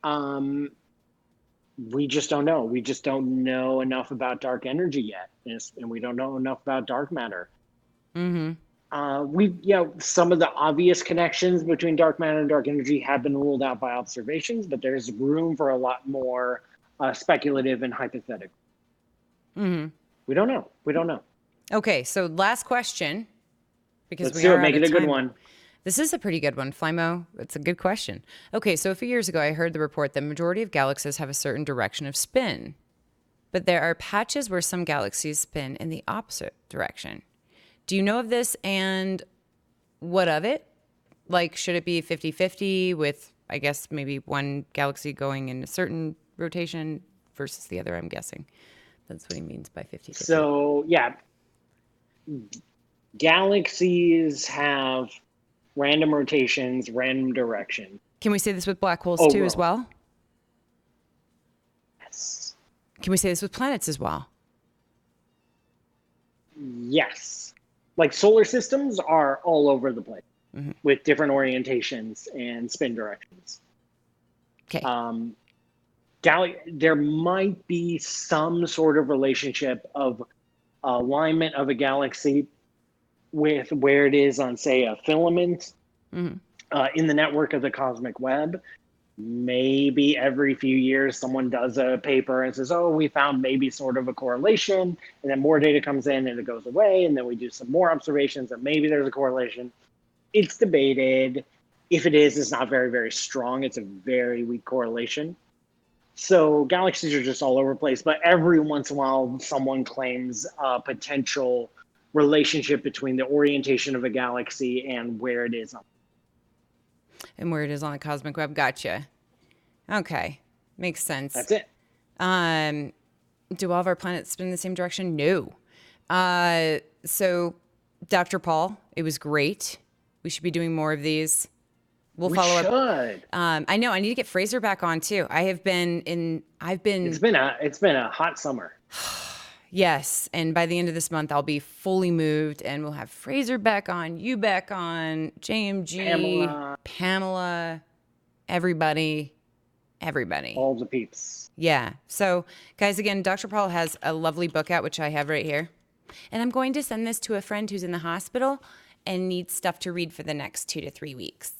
We just don't know. We just don't know enough about dark energy yet, and we don't know enough about dark matter. Mm-hmm. Some of the obvious connections between dark matter and dark energy have been ruled out by observations, but there's room for a lot more speculative and hypothetical. Mm-hmm. We don't know. Okay, so last question, because Let's do it. Make it a good one. This is a pretty good one, Flymo. It's a good question. Okay, so a few years ago, I heard the report that majority of galaxies have a certain direction of spin, but there are patches where some galaxies spin in the opposite direction. Do you know of this, and what of it? Like, should it be 50-50 with, I guess, maybe one galaxy going in a certain rotation versus the other, I'm guessing. That's what he means by 50-50. So, yeah. Galaxies have random rotations, random direction. Can we say this with black holes too as well? Yes. Can we say this with planets as well? Yes. Like solar systems are all over the place with different orientations and spin directions. Okay. There might be some sort of relationship of alignment of a galaxy with where it is on, say, a filament in the network of the cosmic web. Maybe every few years someone does a paper and says, oh, we found maybe sort of a correlation, and then more data comes in and it goes away, and then we do some more observations and maybe there's a correlation. It's debated. If it is, it's not very, very strong. It's a very weak correlation. So galaxies are just all over the place, but every once in a while someone claims a potential relationship between the orientation of a galaxy and where it is on. And where it is on the cosmic web. Gotcha. Okay. Makes sense. That's it. Do all of our planets spin in the same direction? No. So, Dr. Paul, it was great. We should be doing more of these. We'll follow up. I know. I need to get Fraser back on too. It's been a hot summer. Yes, and by the end of this month, I'll be fully moved, and we'll have Fraser back on, you back on, JMG, Pamela, everybody. All the peeps. Yeah. So, guys, again, Dr. Paul has a lovely book out, which I have right here. And I'm going to send this to a friend who's in the hospital and needs stuff to read for the next 2 to 3 weeks.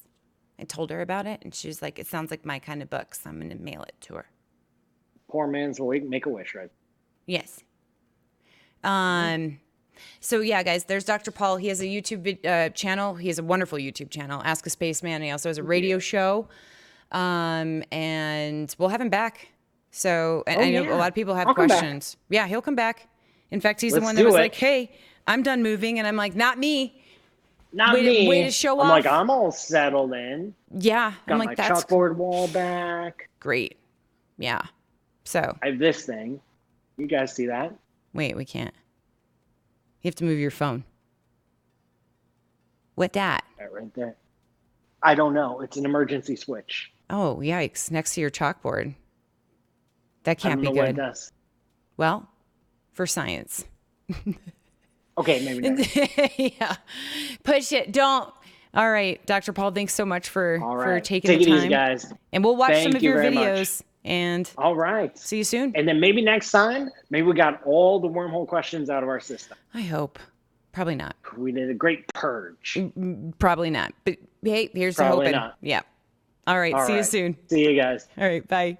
I told her about it, and she was like, it sounds like my kind of book, so I'm going to mail it to her. Poor man's Make-A-Wish, right? Yes. So yeah, guys, there's Dr. Paul. He has a YouTube channel. He has a wonderful YouTube channel, Ask a Spaceman. He also has a radio show. And we'll have him back. So, and I know a lot of people have questions. Yeah, he'll come back. In fact, he's the one that was like, hey, I'm done moving. And I'm like, not me. Not way me. way to show I'm off. like, I'm all settled in. Yeah. Got I'm my like, that's chalkboard wall back. great. Yeah. So. I have this thing. You guys see that? Wait, we can't. You have to move your phone. What that? Right there. I don't know. It's an emergency switch. Oh, yikes. Next to your chalkboard. That I can't don't be know what it good. does. Well, for science. Okay, maybe not. Yeah. Push it. Don't. All right. Dr. Paul, thanks so much for taking Take the time. it easy, guys. And we'll watch some Thank of you your very videos. much. And All right. see you soon. And then maybe next time, maybe we got all the wormhole questions out of our system. I hope. Probably not. We did a great purge. Probably not. But hey, here's Probably to hoping. not. Yeah. All right. See you soon. See you guys. All right. Bye.